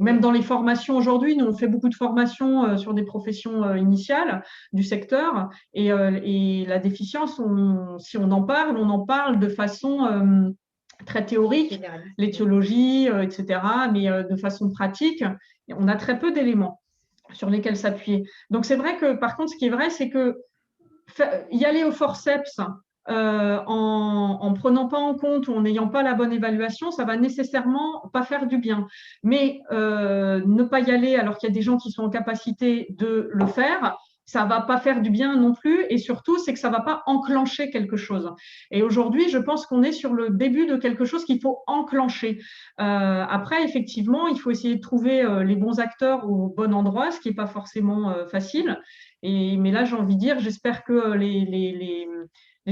même dans les formations aujourd'hui. Nous, on fait beaucoup de formations sur des professions initiales du secteur et la déficience, si on en parle de façon très théorique, l'étiologie, etc., mais de façon pratique, on a très peu d'éléments sur lesquels s'appuyer. Donc, c'est vrai que, par contre, ce qui est vrai, c'est que y aller au forceps en prenant pas en compte ou en n'ayant pas la bonne évaluation, ça va nécessairement pas faire du bien. Mais ne pas y aller alors qu'il y a des gens qui sont en capacité de le faire, ça va pas faire du bien non plus, et surtout, c'est que ça va pas enclencher quelque chose. Et aujourd'hui, je pense qu'on est sur le début de quelque chose qu'il faut enclencher. Après, effectivement, il faut essayer de trouver les bons acteurs au bon endroit, ce qui n'est pas forcément facile. Mais là, j'ai envie de dire, j'espère que les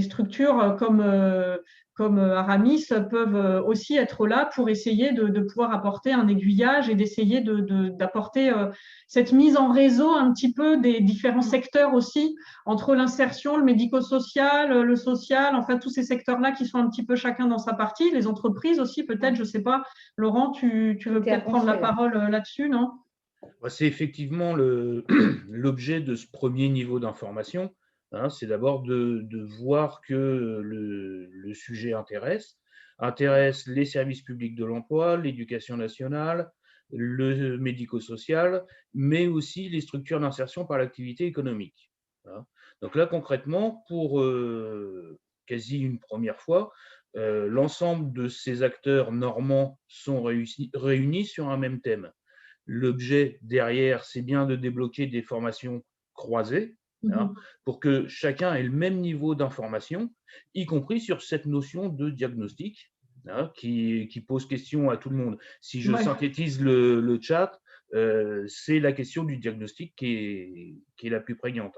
structures comme Aramis peuvent aussi être là pour essayer de pouvoir apporter un aiguillage et d'essayer d'apporter cette mise en réseau un petit peu des différents secteurs aussi, entre l'insertion, le médico-social, le social, enfin tous ces secteurs-là qui sont un petit peu chacun dans sa partie, les entreprises aussi peut-être, je ne sais pas. Laurent, tu veux peut-être prendre la parole là-dessus, non? C'est effectivement l'objet de ce premier niveau d'information. C'est d'abord de voir que le sujet intéresse les services publics de l'emploi, l'éducation nationale, le médico-social, mais aussi les structures d'insertion par l'activité économique. Donc là, concrètement, pour quasi une première fois, l'ensemble de ces acteurs normands sont réunis sur un même thème. L'objet derrière, c'est bien de débloquer des formations croisées pour que chacun ait le même niveau d'information, y compris sur cette notion de diagnostic qui pose question à tout le monde. Si je synthétise le chat, c'est la question du diagnostic qui est la plus prégnante.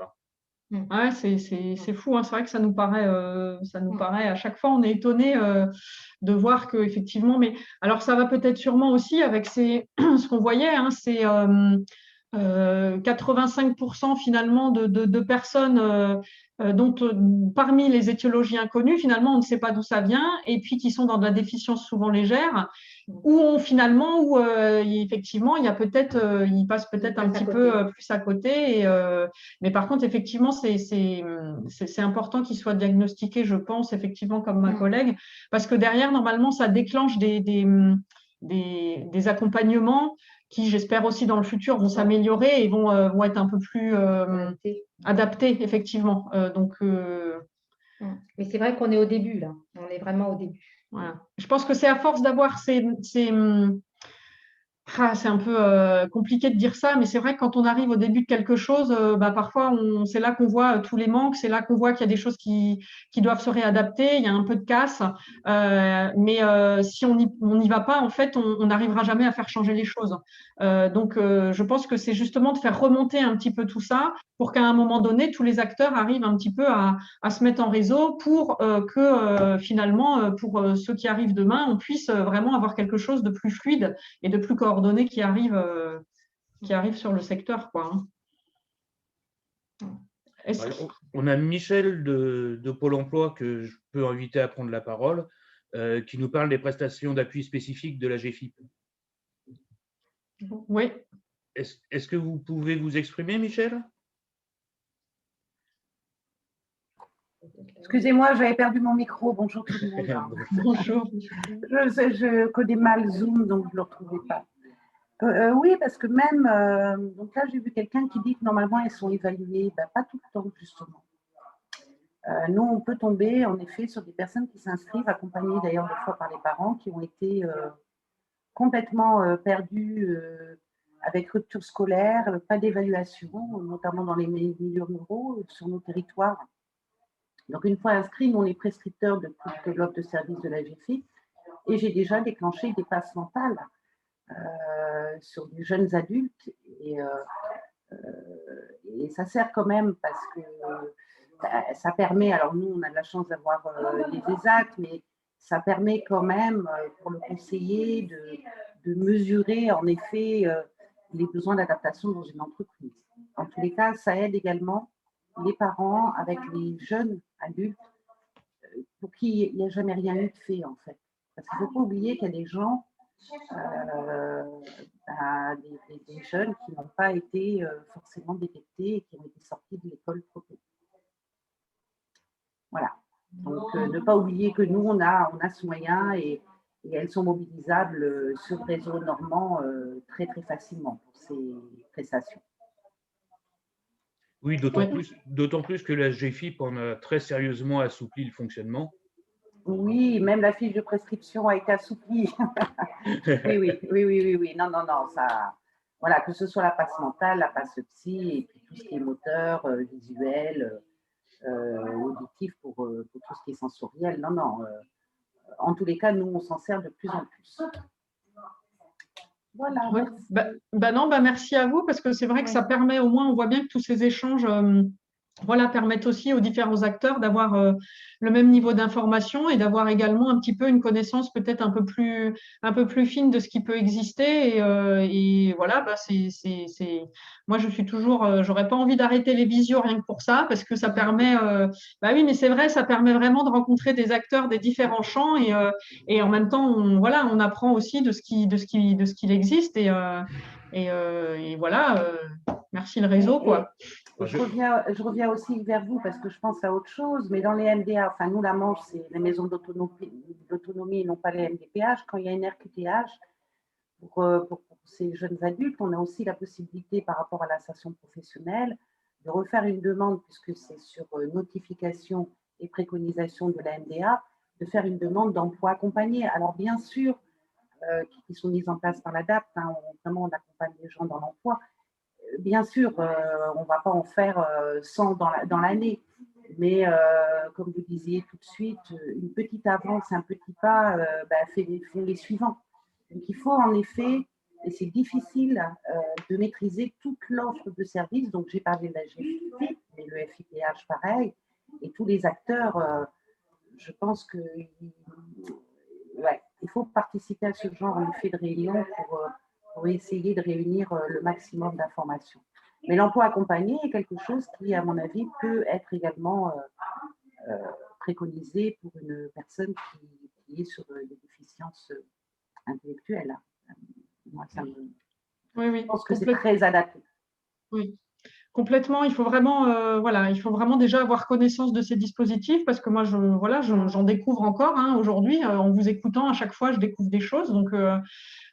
Ouais, c'est fou, hein. C'est vrai que ça nous paraît à chaque fois, on est étonné de voir que effectivement, mais alors ça va peut-être sûrement aussi avec ce qu'on voyait, hein, c'est 85% finalement de personnes dont parmi les étiologies inconnues, finalement, on ne sait pas d'où ça vient, et puis qui sont dans de la déficience souvent légère, où effectivement, il y a peut-être, il passe peut-être un petit peu plus à côté. Mais par contre, effectivement, c'est important qu'il soit diagnostiqué, je pense, effectivement, comme ma collègue, parce que derrière, normalement, ça déclenche des accompagnements qui, j'espère aussi dans le futur, vont s'améliorer et vont être un peu plus adaptés, effectivement. Mais c'est vrai qu'on est au début, là. On est vraiment au début. Voilà. Je pense que c'est à force d'avoir c'est un peu compliqué de dire ça, mais c'est vrai que quand on arrive au début de quelque chose, parfois, c'est là qu'on voit tous les manques, c'est là qu'on voit qu'il y a des choses qui doivent se réadapter, il y a un peu de casse. Mais si on n'y va pas, en fait, on n'arrivera jamais à faire changer les choses. Donc, je pense que c'est justement de faire remonter un petit peu tout ça pour qu'à un moment donné, tous les acteurs arrivent un petit peu à se mettre en réseau pour que finalement, pour ceux qui arrivent demain, on puisse vraiment avoir quelque chose de plus fluide et de plus coordonnées qui arrivent sur le secteur, quoi. On a Michel de Pôle emploi que je peux inviter à prendre la parole, qui nous parle des prestations d'appui spécifiques de la GFIP. Oui. Est-ce que vous pouvez vous exprimer, Michel? Excusez-moi, j'avais perdu mon micro. Bonjour tout le monde. Bonjour. Je connais mal Zoom, donc je ne le retrouvais pas. Oui, parce que même, donc là, j'ai vu quelqu'un qui dit que normalement, elles sont évaluées, pas tout le temps, justement. Nous, on peut tomber, en effet, sur des personnes qui s'inscrivent, accompagnées d'ailleurs des fois par les parents, qui ont été complètement perdues avec rupture scolaire, pas d'évaluation, notamment dans les milieux ruraux, sur nos territoires. Donc, une fois inscrit, nous, on est prescripteur de toute l'offre de service de la GFIP et j'ai déjà déclenché des passes mentales sur des jeunes adultes et ça sert quand même parce que ça permet, alors nous, on a de la chance d'avoir les ESAT, mais ça permet quand même pour le conseiller de mesurer en effet les besoins d'adaptation dans une entreprise. En tous les cas, ça aide également les parents avec les jeunes adultes pour qui il n'y a jamais rien eu de fait en fait. Parce qu'il ne faut pas oublier qu'il y a des gens, des jeunes qui n'ont pas été forcément détectés et qui ont été sortis de l'école trop tôt. Voilà. Donc, ne pas oublier que nous, on a ce moyen et elles sont mobilisables sur le réseau normand très, très facilement pour ces prestations. Oui, d'autant plus que la GFIP en a très sérieusement assoupli le fonctionnement. Oui, même la fiche de prescription a été assouplie. Oui. Non, ça, voilà, que ce soit la passe mentale, la passe psy et puis tout ce qui est moteur, visuel, auditif pour tout ce qui est sensoriel. Non. En tous les cas, nous, on s'en sert de plus en plus. Voilà. Ouais. Merci à vous parce que c'est vrai que ça permet au moins, on voit bien que tous ces échanges permettent aussi aux différents acteurs d'avoir le même niveau d'information et d'avoir également un petit peu une connaissance peut-être un peu plus fine de ce qui peut exister. Et voilà, moi je suis toujours, j'aurais pas envie d'arrêter les visios rien que pour ça parce que ça permet, oui, mais c'est vrai, ça permet vraiment de rencontrer des acteurs des différents champs et en même temps, on apprend aussi de ce qu'il existe et voilà. Merci le réseau, quoi. Je reviens aussi vers vous parce que je pense à autre chose, mais dans les MDA, enfin nous, la Manche, c'est les maisons d'autonomie et non pas les MDPH. Quand il y a une RQTH, pour ces jeunes adultes, on a aussi la possibilité par rapport à l'insertion professionnelle de refaire une demande, puisque c'est sur notification et préconisation de la MDA, de faire une demande d'emploi accompagné. Alors bien sûr, qui sont mises en place par l'ADAPT, vraiment on accompagne les gens dans l'emploi. Bien sûr, on ne va pas en faire 100 dans l'année, mais comme vous disiez tout de suite, une petite avance, un petit pas font les suivants. Donc il faut en effet, et c'est difficile de maîtriser toute l'offre de services, donc j'ai parlé de la GFIP, mais le FIPH pareil, et tous les acteurs, je pense qu'il faut participer à ce genre en effet de réunion pour essayer de réunir le maximum d'informations. Mais l'emploi accompagné est quelque chose qui, à mon avis, peut être également préconisé pour une personne qui est sur des déficiences intellectuelles. Moi, je pense que c'est très adapté. Oui. Complètement, il faut vraiment déjà avoir connaissance de ces dispositifs parce que moi, j'en découvre encore aujourd'hui. En vous écoutant, à chaque fois, je découvre des choses. Donc,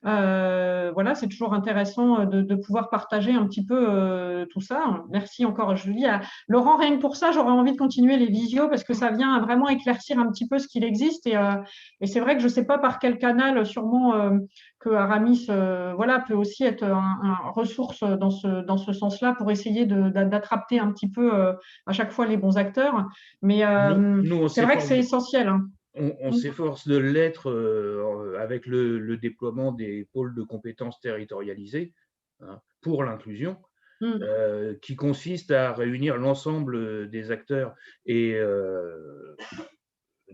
c'est toujours intéressant de pouvoir partager un petit peu tout ça. Merci encore, Julie. Laurent, rien que pour ça, j'aurais envie de continuer les visios parce que ça vient vraiment éclaircir un petit peu ce qu'il existe. Et c'est vrai que je ne sais pas par quel canal, sûrement que Aramis peut aussi être un ressource dans ce sens-là pour essayer d'attraper un petit peu à chaque fois les bons acteurs. Mais c'est vrai que c'est essentiel. On s'efforce de l'être avec le déploiement des pôles de compétences territorialisés pour l'inclusion, qui consiste à réunir l'ensemble des acteurs et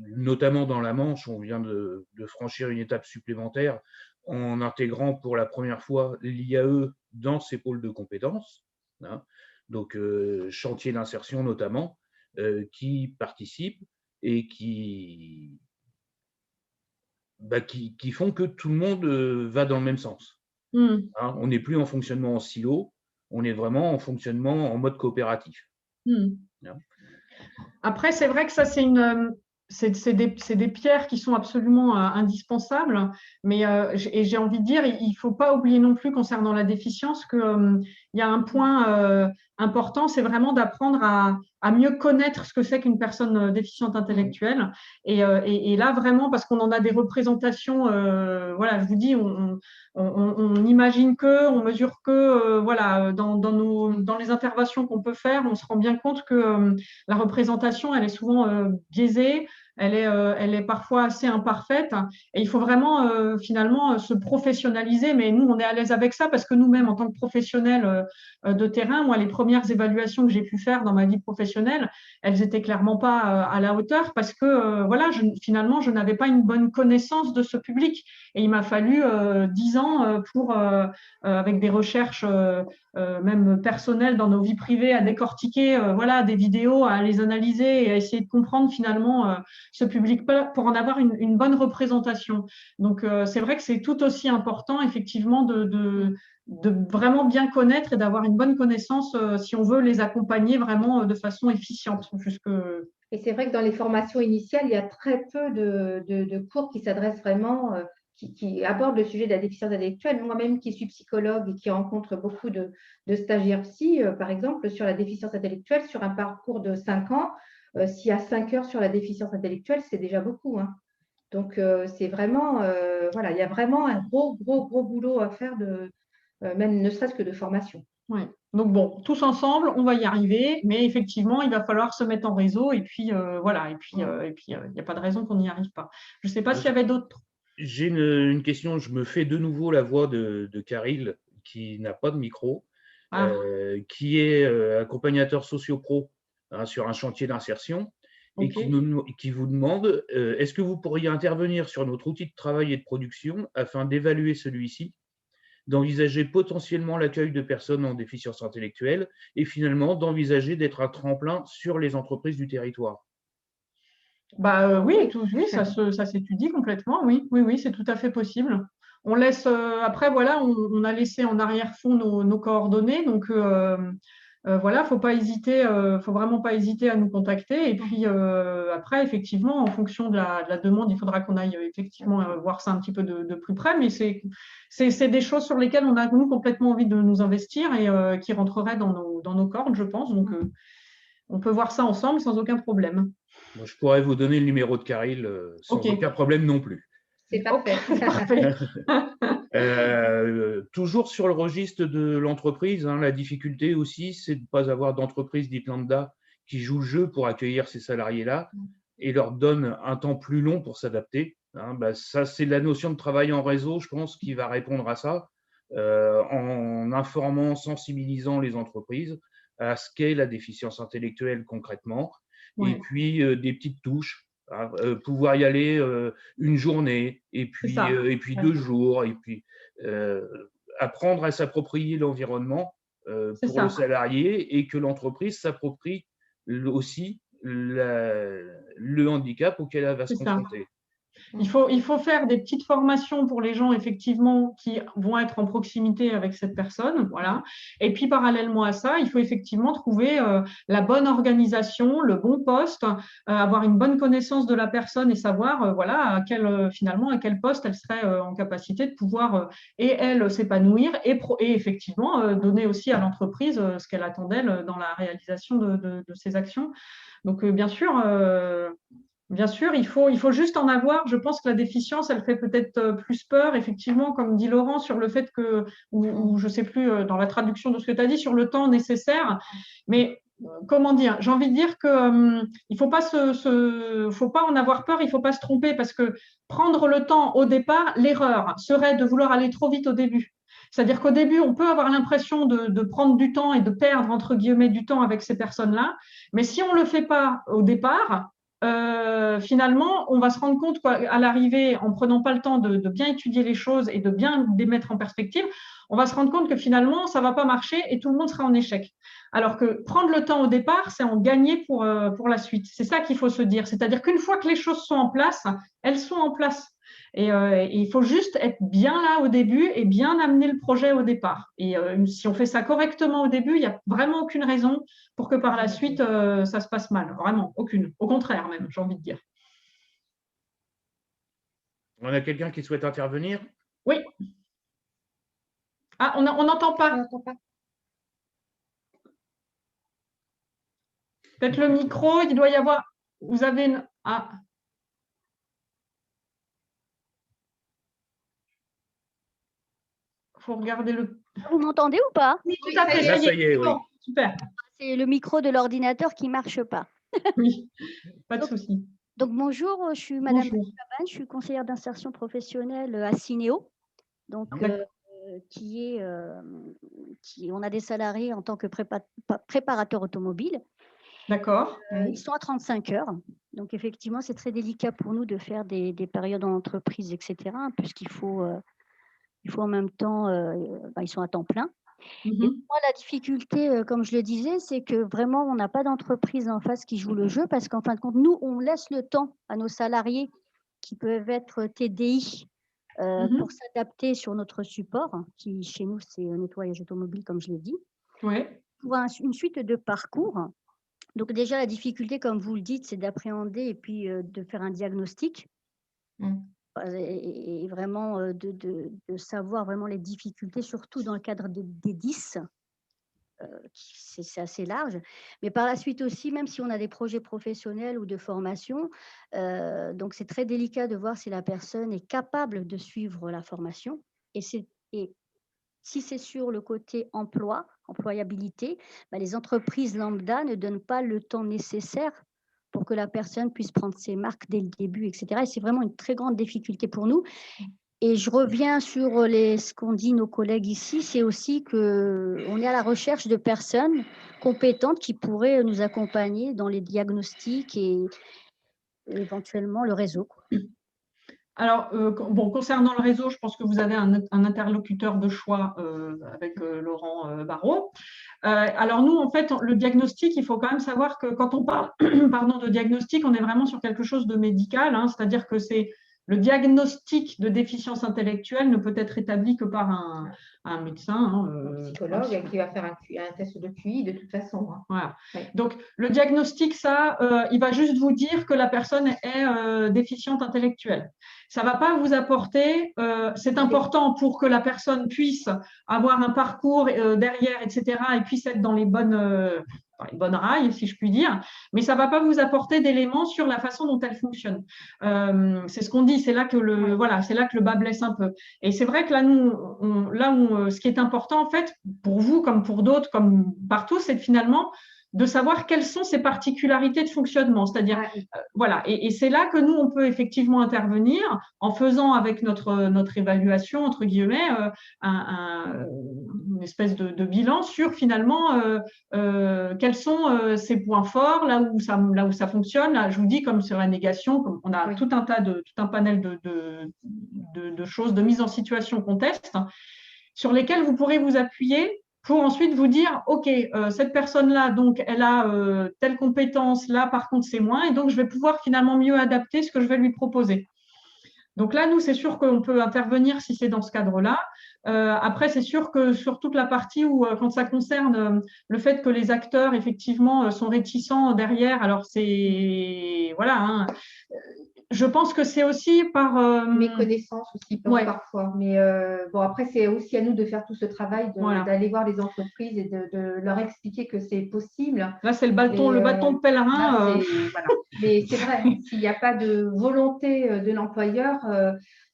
notamment dans la Manche, on vient de franchir une étape supplémentaire en intégrant pour la première fois l'IAE dans ces pôles de compétences, donc chantier d'insertion notamment, qui participent et qui font que tout le monde va dans le même sens. On n'est plus en fonctionnement en silo, on est vraiment en fonctionnement en mode coopératif. Après, c'est vrai que ça, c'est des pierres qui sont absolument indispensables, mais j'ai envie de dire, il ne faut pas oublier non plus concernant la déficience qu'il il y a un point important, c'est vraiment d'apprendre à mieux connaître ce que c'est qu'une personne déficiente intellectuelle. Et là, vraiment, parce qu'on en a des représentations, voilà, je vous dis, on imagine que, on mesure que, voilà, dans les interventions qu'on peut faire, on se rend bien compte que la représentation, elle est souvent biaisée, elle est parfois assez imparfaite, et il faut vraiment finalement se professionnaliser. Mais nous, on est à l'aise avec ça parce que nous-mêmes, en tant que professionnels de terrain, moi, les premières évaluations que j'ai pu faire dans ma vie professionnelle, elles étaient clairement pas à la hauteur parce que voilà, finalement, je n'avais pas une bonne connaissance de ce public. Et il m'a fallu 10 ans avec des recherches même personnelles dans nos vies privées, à décortiquer voilà, des vidéos, à les analyser et à essayer de comprendre finalement ce public pour en avoir une bonne représentation. Donc, c'est vrai que c'est tout aussi important, effectivement, de vraiment bien connaître et d'avoir une bonne connaissance si on veut les accompagner vraiment de façon efficiente. Et c'est vrai que dans les formations initiales, il y a très peu de cours qui s'adressent vraiment, qui abordent le sujet de la déficience intellectuelle. Moi-même, qui suis psychologue et qui rencontre beaucoup de stagiaires psy, par exemple, sur la déficience intellectuelle, sur un parcours de 5 ans, s'il y a 5 heures sur la déficience intellectuelle, c'est déjà beaucoup, hein. Donc, c'est vraiment, voilà, il y a vraiment un gros boulot à faire, même ne serait-ce que de formation. Ouais. Donc bon, tous ensemble, on va y arriver, mais effectivement, il va falloir se mettre en réseau et puis voilà, et puis il n'y a pas de raison qu'on n'y arrive pas. Je ne sais pas s'il y avait d'autres. J'ai une question, je me fais de nouveau la voix de Caril, qui n'a pas de micro, qui est accompagnateur socio-pro sur un chantier d'insertion, et qui vous demande est-ce que vous pourriez intervenir sur notre outil de travail et de production afin d'évaluer celui-ci, d'envisager potentiellement l'accueil de personnes en déficience intellectuelle et finalement d'envisager d'être un tremplin sur les entreprises du territoire. Oui, oui, ça s'étudie complètement, oui, c'est tout à fait possible. On laisse, après, voilà, on a laissé en arrière-fond nos coordonnées, donc voilà, faut vraiment pas hésiter à nous contacter. Et puis après, effectivement, en fonction de la demande, il faudra qu'on aille effectivement voir ça un petit peu de plus près, mais c'est des choses sur lesquelles on a, nous, complètement envie de nous investir et qui rentreraient dans nos cordes, je pense. Donc, on peut voir ça ensemble sans aucun problème. Moi, je pourrais vous donner le numéro de Caril sans aucun problème non plus. C'est parfait. Toujours sur le registre de l'entreprise, la difficulté aussi, c'est de ne pas avoir d'entreprise dite lambda qui joue le jeu pour accueillir ces salariés-là et leur donne un temps plus long pour s'adapter. Ça, c'est la notion de travail en réseau, je pense, qui va répondre à ça, en informant, sensibilisant les entreprises à ce qu'est la déficience intellectuelle concrètement, et puis des petites touches. Pouvoir y aller une journée et puis 2 jours et puis apprendre à s'approprier l'environnement pour le salarié et que l'entreprise s'approprie aussi le handicap auquel elle va se confronter. Il faut faire des petites formations pour les gens, effectivement, qui vont être en proximité avec cette personne. Voilà. Et puis, parallèlement à ça, il faut effectivement trouver la bonne organisation, le bon poste, avoir une bonne connaissance de la personne et savoir voilà, finalement, à quel poste elle serait en capacité de pouvoir, et elle, s'épanouir et effectivement donner aussi à l'entreprise ce qu'elle attend d'elle dans la réalisation de ses actions. Donc, bien sûr, il faut juste en avoir. Je pense que la déficience, elle fait peut-être plus peur, effectivement, comme dit Laurent, sur le fait que, ou je ne sais plus dans la traduction de ce que tu as dit, sur le temps nécessaire. Mais comment dire, j'ai envie de dire que il faut pas faut pas en avoir peur, il faut pas se tromper, parce que prendre le temps au départ, l'erreur serait de vouloir aller trop vite au début. C'est-à-dire qu'au début, on peut avoir l'impression de prendre du temps et de perdre, entre guillemets, du temps avec ces personnes-là. Mais si on ne le fait pas au départ, finalement, on va se rendre compte à l'arrivée, en prenant pas le temps de bien étudier les choses et de bien les mettre en perspective, on va se rendre compte que finalement, ça va pas marcher et tout le monde sera en échec. Alors que prendre le temps au départ, c'est en gagner pour la suite. C'est ça qu'il faut se dire. C'est-à-dire qu'une fois que les choses sont en place, elles sont en place. Et il faut juste être bien là au début et bien amener le projet au départ. Et si on fait ça correctement au début, il n'y a vraiment aucune raison pour que par la suite, ça se passe mal. Vraiment, aucune. Au contraire même, j'ai envie de dire. On a quelqu'un qui souhaite intervenir? Oui. Ah, on n'entend pas. Peut-être le micro, il doit y avoir… Vous avez une… Ah. Il faut regarder le… Vous m'entendez ou pas? Oui, tout à fait. Là, ça y est, oui. Bon, super. C'est le micro de l'ordinateur qui ne marche pas. Oui, pas de souci. Donc, bonjour, je suis Madame Bonjour. Cabane, je suis conseillère d'insertion professionnelle à Cinéo. Donc, on a des salariés en tant que préparateur automobile. D'accord. Ils sont à 35 heures. Donc, effectivement, c'est très délicat pour nous de faire des périodes en entreprise, etc. Puisqu'il faut en même temps, ils sont à temps plein. Et moi, la difficulté, comme je le disais, c'est que vraiment, on n'a pas d'entreprise en face qui joue le jeu parce qu'en fin de compte, nous, on laisse le temps à nos salariés qui peuvent être TDI pour s'adapter sur notre support, qui chez nous, c'est un nettoyage automobile, comme je l'ai dit, pour une suite de parcours. Donc déjà, la difficulté, comme vous le dites, c'est d'appréhender et puis de faire un diagnostic. Et vraiment de savoir vraiment les difficultés, surtout dans le cadre des 10, c'est assez large. Mais par la suite aussi, même si on a des projets professionnels ou de formation, donc c'est très délicat de voir si la personne est capable de suivre la formation. Et si c'est sur le côté employabilité, les entreprises lambda ne donnent pas le temps nécessaire pour que la personne puisse prendre ses marques dès le début, etc. Et c'est vraiment une très grande difficulté pour nous. Et je reviens sur ce qu'ont dit nos collègues ici, c'est aussi qu'on est à la recherche de personnes compétentes qui pourraient nous accompagner dans les diagnostics et éventuellement le réseau. Alors, concernant le réseau, je pense que vous avez un interlocuteur de choix avec Laurent Barraud. Alors, nous, en fait, le diagnostic, il faut quand même savoir que quand on parle de diagnostic, on est vraiment sur quelque chose de médical, c'est-à-dire que c'est le diagnostic de déficience intellectuelle ne peut être établi que par un médecin. Un psychologue qui va faire un test de QI de toute façon. Voilà. Donc, le diagnostic, il va juste vous dire que la personne est déficiente intellectuelle. Ça ne va pas vous apporter, c'est important pour que la personne puisse avoir un parcours derrière, etc., et puisse être dans les bonnes rails, si je puis dire, mais ça ne va pas vous apporter d'éléments sur la façon dont elle fonctionne. C'est ce qu'on dit, c'est là que le bas blesse un peu. Et c'est vrai que là, ce qui est important, en fait, pour vous, comme pour d'autres, comme partout, c'est finalement de savoir quelles sont ces particularités de fonctionnement. C'est-à-dire, et c'est là que nous, on peut effectivement intervenir en faisant avec notre évaluation, entre guillemets, une espèce de bilan sur finalement quels sont ces points forts, là où ça fonctionne. Là, je vous dis, comme sur la négation, on a tout un panel de choses, de mise en situation qu'on teste, sur lesquelles vous pourrez vous appuyer pour ensuite vous dire, OK, cette personne-là, donc, elle a telle compétence, là, par contre, c'est moins, et donc, je vais pouvoir finalement mieux adapter ce que je vais lui proposer. Donc là, nous, c'est sûr qu'on peut intervenir si c'est dans ce cadre-là. Après, c'est sûr que sur toute la partie où, quand ça concerne le fait que les acteurs, effectivement, sont réticents derrière, alors c'est… Voilà, je pense que c'est aussi par… méconnaissance aussi parfois. Mais après, c'est aussi à nous de faire tout ce travail, d'aller voir les entreprises et de leur expliquer que c'est possible. Là, c'est le bâton de pèlerin. Mais c'est vrai, s'il n'y a pas de volonté de l'employeur,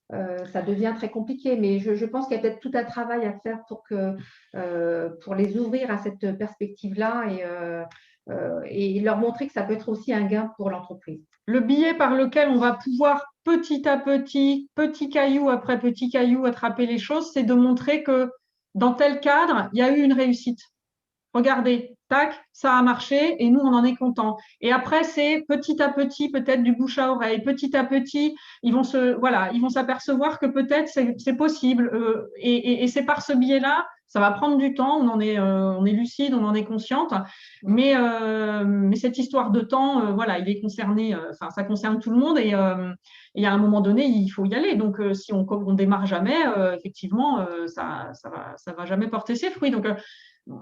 ça devient très compliqué. Mais je pense qu'il y a peut-être tout un travail à faire pour les ouvrir à cette perspective-là et leur montrer que ça peut être aussi un gain pour l'entreprise. Le biais par lequel on va pouvoir petit à petit, petit caillou après petit caillou, attraper les choses, c'est de montrer que dans tel cadre, il y a eu une réussite. Regardez, tac, ça a marché et nous, on en est content. Et après, c'est petit à petit, peut-être du bouche à oreille. Petit à petit, ils vont s'apercevoir que peut-être c'est possible. Et c'est par ce biais-là, ça va prendre du temps, on est lucide, on en est consciente. Mais cette histoire de temps, il est concerné, ça concerne tout le monde et à un moment donné, il faut y aller. Donc, si on démarre jamais, effectivement, ça va jamais porter ses fruits. Donc,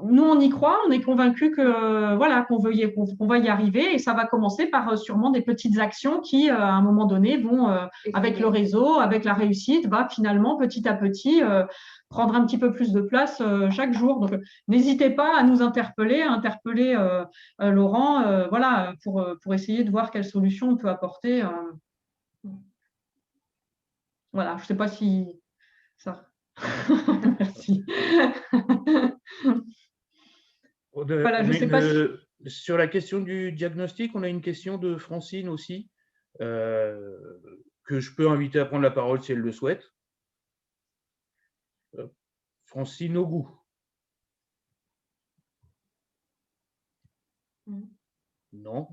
nous, on y croit, on est convaincus que voilà, qu'on va y arriver, et ça va commencer par sûrement des petites actions qui, à un moment donné, vont, avec le réseau, avec la réussite, va finalement, petit à petit, prendre un petit peu plus de place chaque jour. Donc, n'hésitez pas à nous interpeller, Laurent, voilà, pour essayer de voir quelle solution on peut apporter. Voilà, je ne sais pas si ça. Merci. Voilà, je sais pas si... Sur la question du diagnostic, on a une question de Francine aussi, que je peux inviter à prendre la parole si elle le souhaite. Francine Ogou. Non.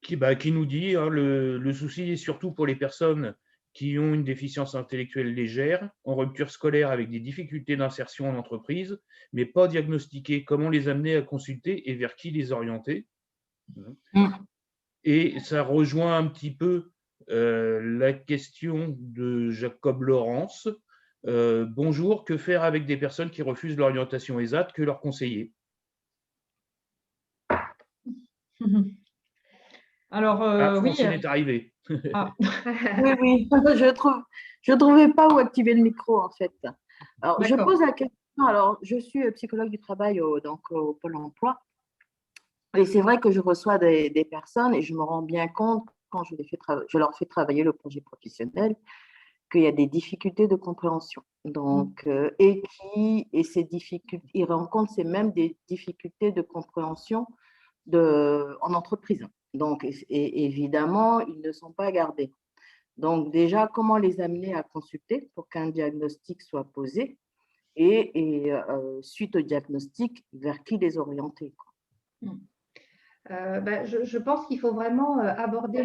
Qui nous dit hein, le souci est surtout pour les personnes qui ont une déficience intellectuelle légère, en rupture scolaire avec des difficultés d'insertion en entreprise, mais pas diagnostiquées. Comment les amener à consulter et vers qui les orienter? Et ça rejoint un petit peu la question de Jacob Laurence. Bonjour, que faire avec des personnes qui refusent l'orientation ESAT, que leur conseiller? Alors, Francine oui. est arrivée. Oui, oui, je ne trouvais pas où activer le micro, en fait. Alors, je pose la question. Alors, je suis psychologue du travail donc, au Pôle emploi. Et c'est vrai que je reçois des personnes et je me rends bien compte, quand je leur fais travailler le projet professionnel, qu'il y a des difficultés de compréhension. Donc, et ces difficultés, ils rencontrent même des difficultés de compréhension en entreprise. Donc, et évidemment, ils ne sont pas gardés. Donc, déjà, comment les amener à consulter pour qu'un diagnostic soit posé et suite au diagnostic, vers qui les orienter, quoi. Je pense qu'il faut vraiment aborder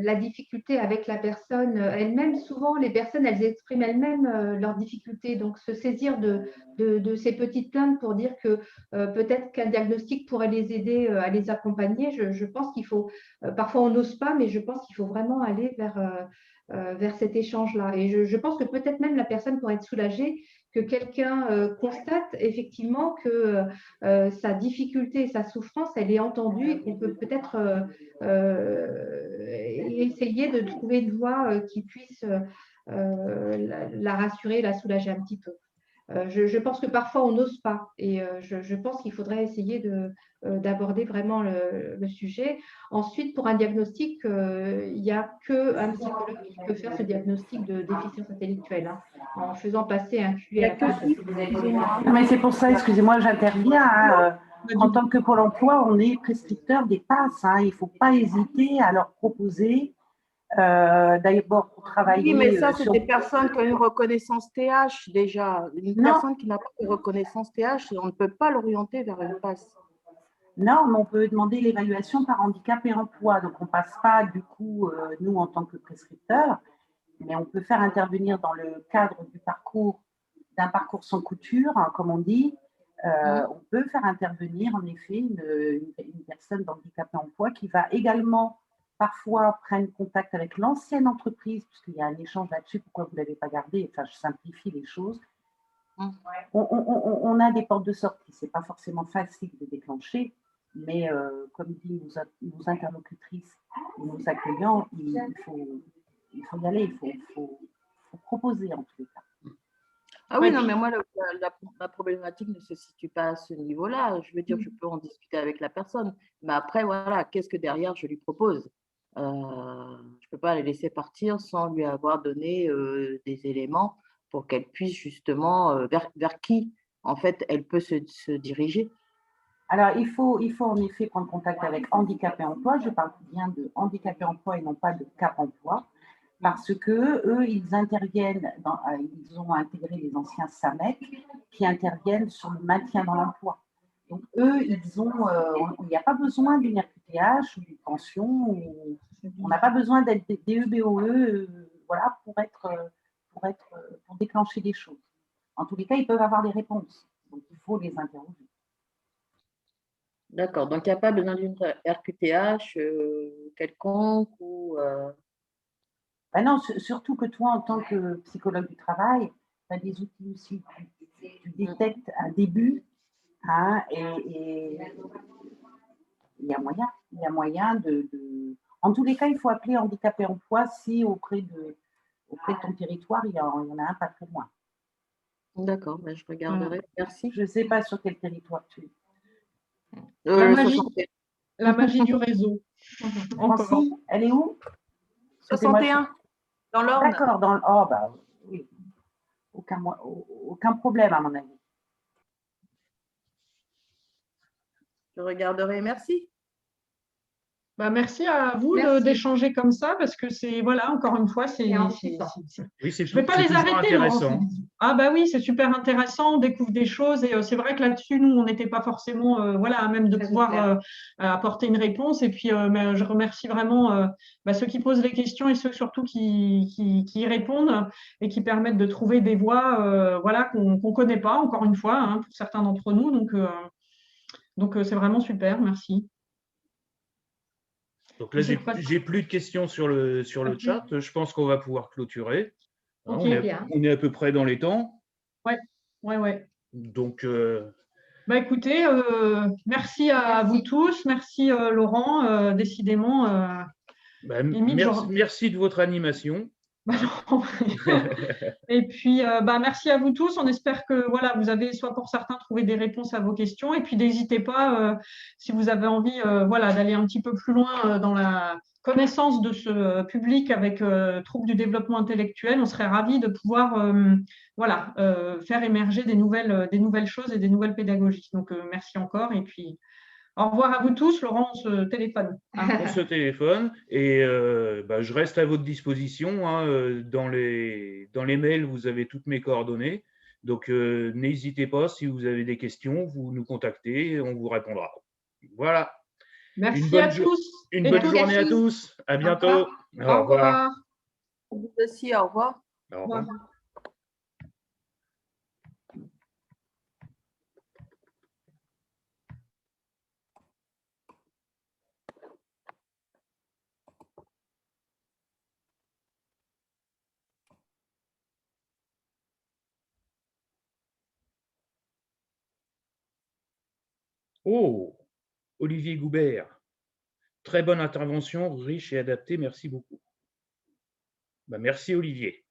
la difficulté avec la personne elle-même. Souvent, les personnes, elles expriment elles-mêmes leurs difficultés. Donc, se saisir de ces petites plaintes pour dire que peut-être qu'un diagnostic pourrait les aider à les accompagner. Je pense qu'il faut, parfois on n'ose pas, mais je pense qu'il faut vraiment aller vers cet échange-là. Et je pense que peut-être même la personne pourrait être soulagée que quelqu'un constate effectivement que sa difficulté et sa souffrance, elle est entendue et qu'on peut peut-être essayer de trouver une voie qui puisse la rassurer, la soulager un petit peu. Je pense que parfois on n'ose pas et je pense qu'il faudrait essayer d'aborder vraiment le sujet. Ensuite, pour un diagnostic, il n'y a qu'un psychologue qui peut faire ce diagnostic de déficience intellectuelle, hein, en faisant passer un QI/ACAD. Mais c'est pour ça, excusez-moi, j'interviens. Hein, en tant que Pôle emploi, on est prescripteur des PASS. Hein, il ne faut pas hésiter à leur proposer d'abord pour travailler. Oui, mais ça, c'est des personnes qui ont une reconnaissance TH déjà. Une personne qui n'a pas de reconnaissance TH, on ne peut pas l'orienter vers une PASS. Non, mais on peut demander l'évaluation par handicap et emploi. Donc, on ne passe pas, du coup, nous, en tant que prescripteurs, mais on peut faire intervenir dans le cadre d'un parcours sans couture, hein, comme on dit. On peut faire intervenir, en effet, une personne d'handicap et emploi qui va également parfois prendre contact avec l'ancienne entreprise, puisqu'il y a un échange là-dessus, pourquoi vous ne l'avez pas gardé, enfin, je simplifie les choses. On a des portes de sortie, ce n'est pas forcément facile de déclencher, mais comme dit nos interlocutrices et nos accueillants, il faut y aller, il faut proposer en tous les cas. Ah oui, non, mais moi, la problématique ne se situe pas à ce niveau-là. Je veux dire, je peux en discuter avec la personne, mais après, voilà, qu'est-ce que derrière je lui propose? Je ne peux pas la laisser partir sans lui avoir donné des éléments pour qu'elle puisse justement, vers qui, en fait, elle peut se diriger. Alors, il faut en effet prendre contact avec Handicap et Emploi. Je parle bien de Handicap et Emploi et non pas de Cap Emploi, parce que eux, ils interviennent, ils ont intégré les anciens SAMEC qui interviennent sur le maintien dans l'emploi. Donc, eux, il n'y a pas besoin d'une RQTH ou d'une pension, on n'a pas besoin d'être des DEBOE voilà, pour déclencher des choses. En tous les cas, ils peuvent avoir des réponses. Donc, il faut les interroger. D'accord, donc il n'y a pas besoin d'une RQTH quelconque ou… Ben non, surtout que toi, en tant que psychologue du travail, tu as des outils aussi tu détectes un début, hein, et il y a moyen de… En tous les cas, il faut appeler Handicapé Emploi si auprès de ton territoire, il y en a un pas très loin. D'accord, ben, je regarderai. Merci. Je ne sais pas sur quel territoire tu es. La magie du réseau. Francine, elle est où? 61, dans l'Orne. D'accord, dans le… Oh, bah oui. Aucun problème, à mon avis. Je regarderai, merci. Bah, merci à vous d'échanger comme ça, parce que c'est, voilà, encore une fois, c'est… Oui, je ne vais pas les arrêter, Laurent. Ah bah oui, c'est super intéressant, on découvre des choses, et c'est vrai que là-dessus, nous, on n'était pas forcément voilà, à même de pouvoir apporter une réponse. Et puis, mais je remercie vraiment ceux qui posent les questions et ceux surtout qui y répondent et qui permettent de trouver des voies voilà, qu'on ne connaît pas, encore une fois, hein, pour certains d'entre nous. Donc c'est vraiment super, merci. Donc là, j'ai plus de questions sur le chat. Je pense qu'on va pouvoir clôturer. Hein, on est à peu près dans les temps. Ouais. Donc, bah écoutez, merci à vous tous. Merci Laurent, décidément. Merci de votre animation. Et puis, merci à vous tous. On espère que voilà, vous avez, soit pour certains, trouvé des réponses à vos questions. Et puis, n'hésitez pas, si vous avez envie voilà, d'aller un petit peu plus loin dans la connaissance de ce public avec troubles du développement intellectuel. On serait ravis de pouvoir voilà, faire émerger des nouvelles choses et des nouvelles pédagogies. Donc, merci encore. Et puis, au revoir à vous tous. Laurent, on se téléphone. On se téléphone et je reste à votre disposition. Hein, dans les mails, vous avez toutes mes coordonnées. Donc, n'hésitez pas, si vous avez des questions, vous nous contactez et on vous répondra. Voilà. Merci à tous. Une bonne journée à tous. À bientôt. Au revoir. Vous aussi, au revoir. Au revoir. Oh, Olivier Goubert. Très bonne intervention, riche et adaptée. Merci beaucoup. Merci Olivier.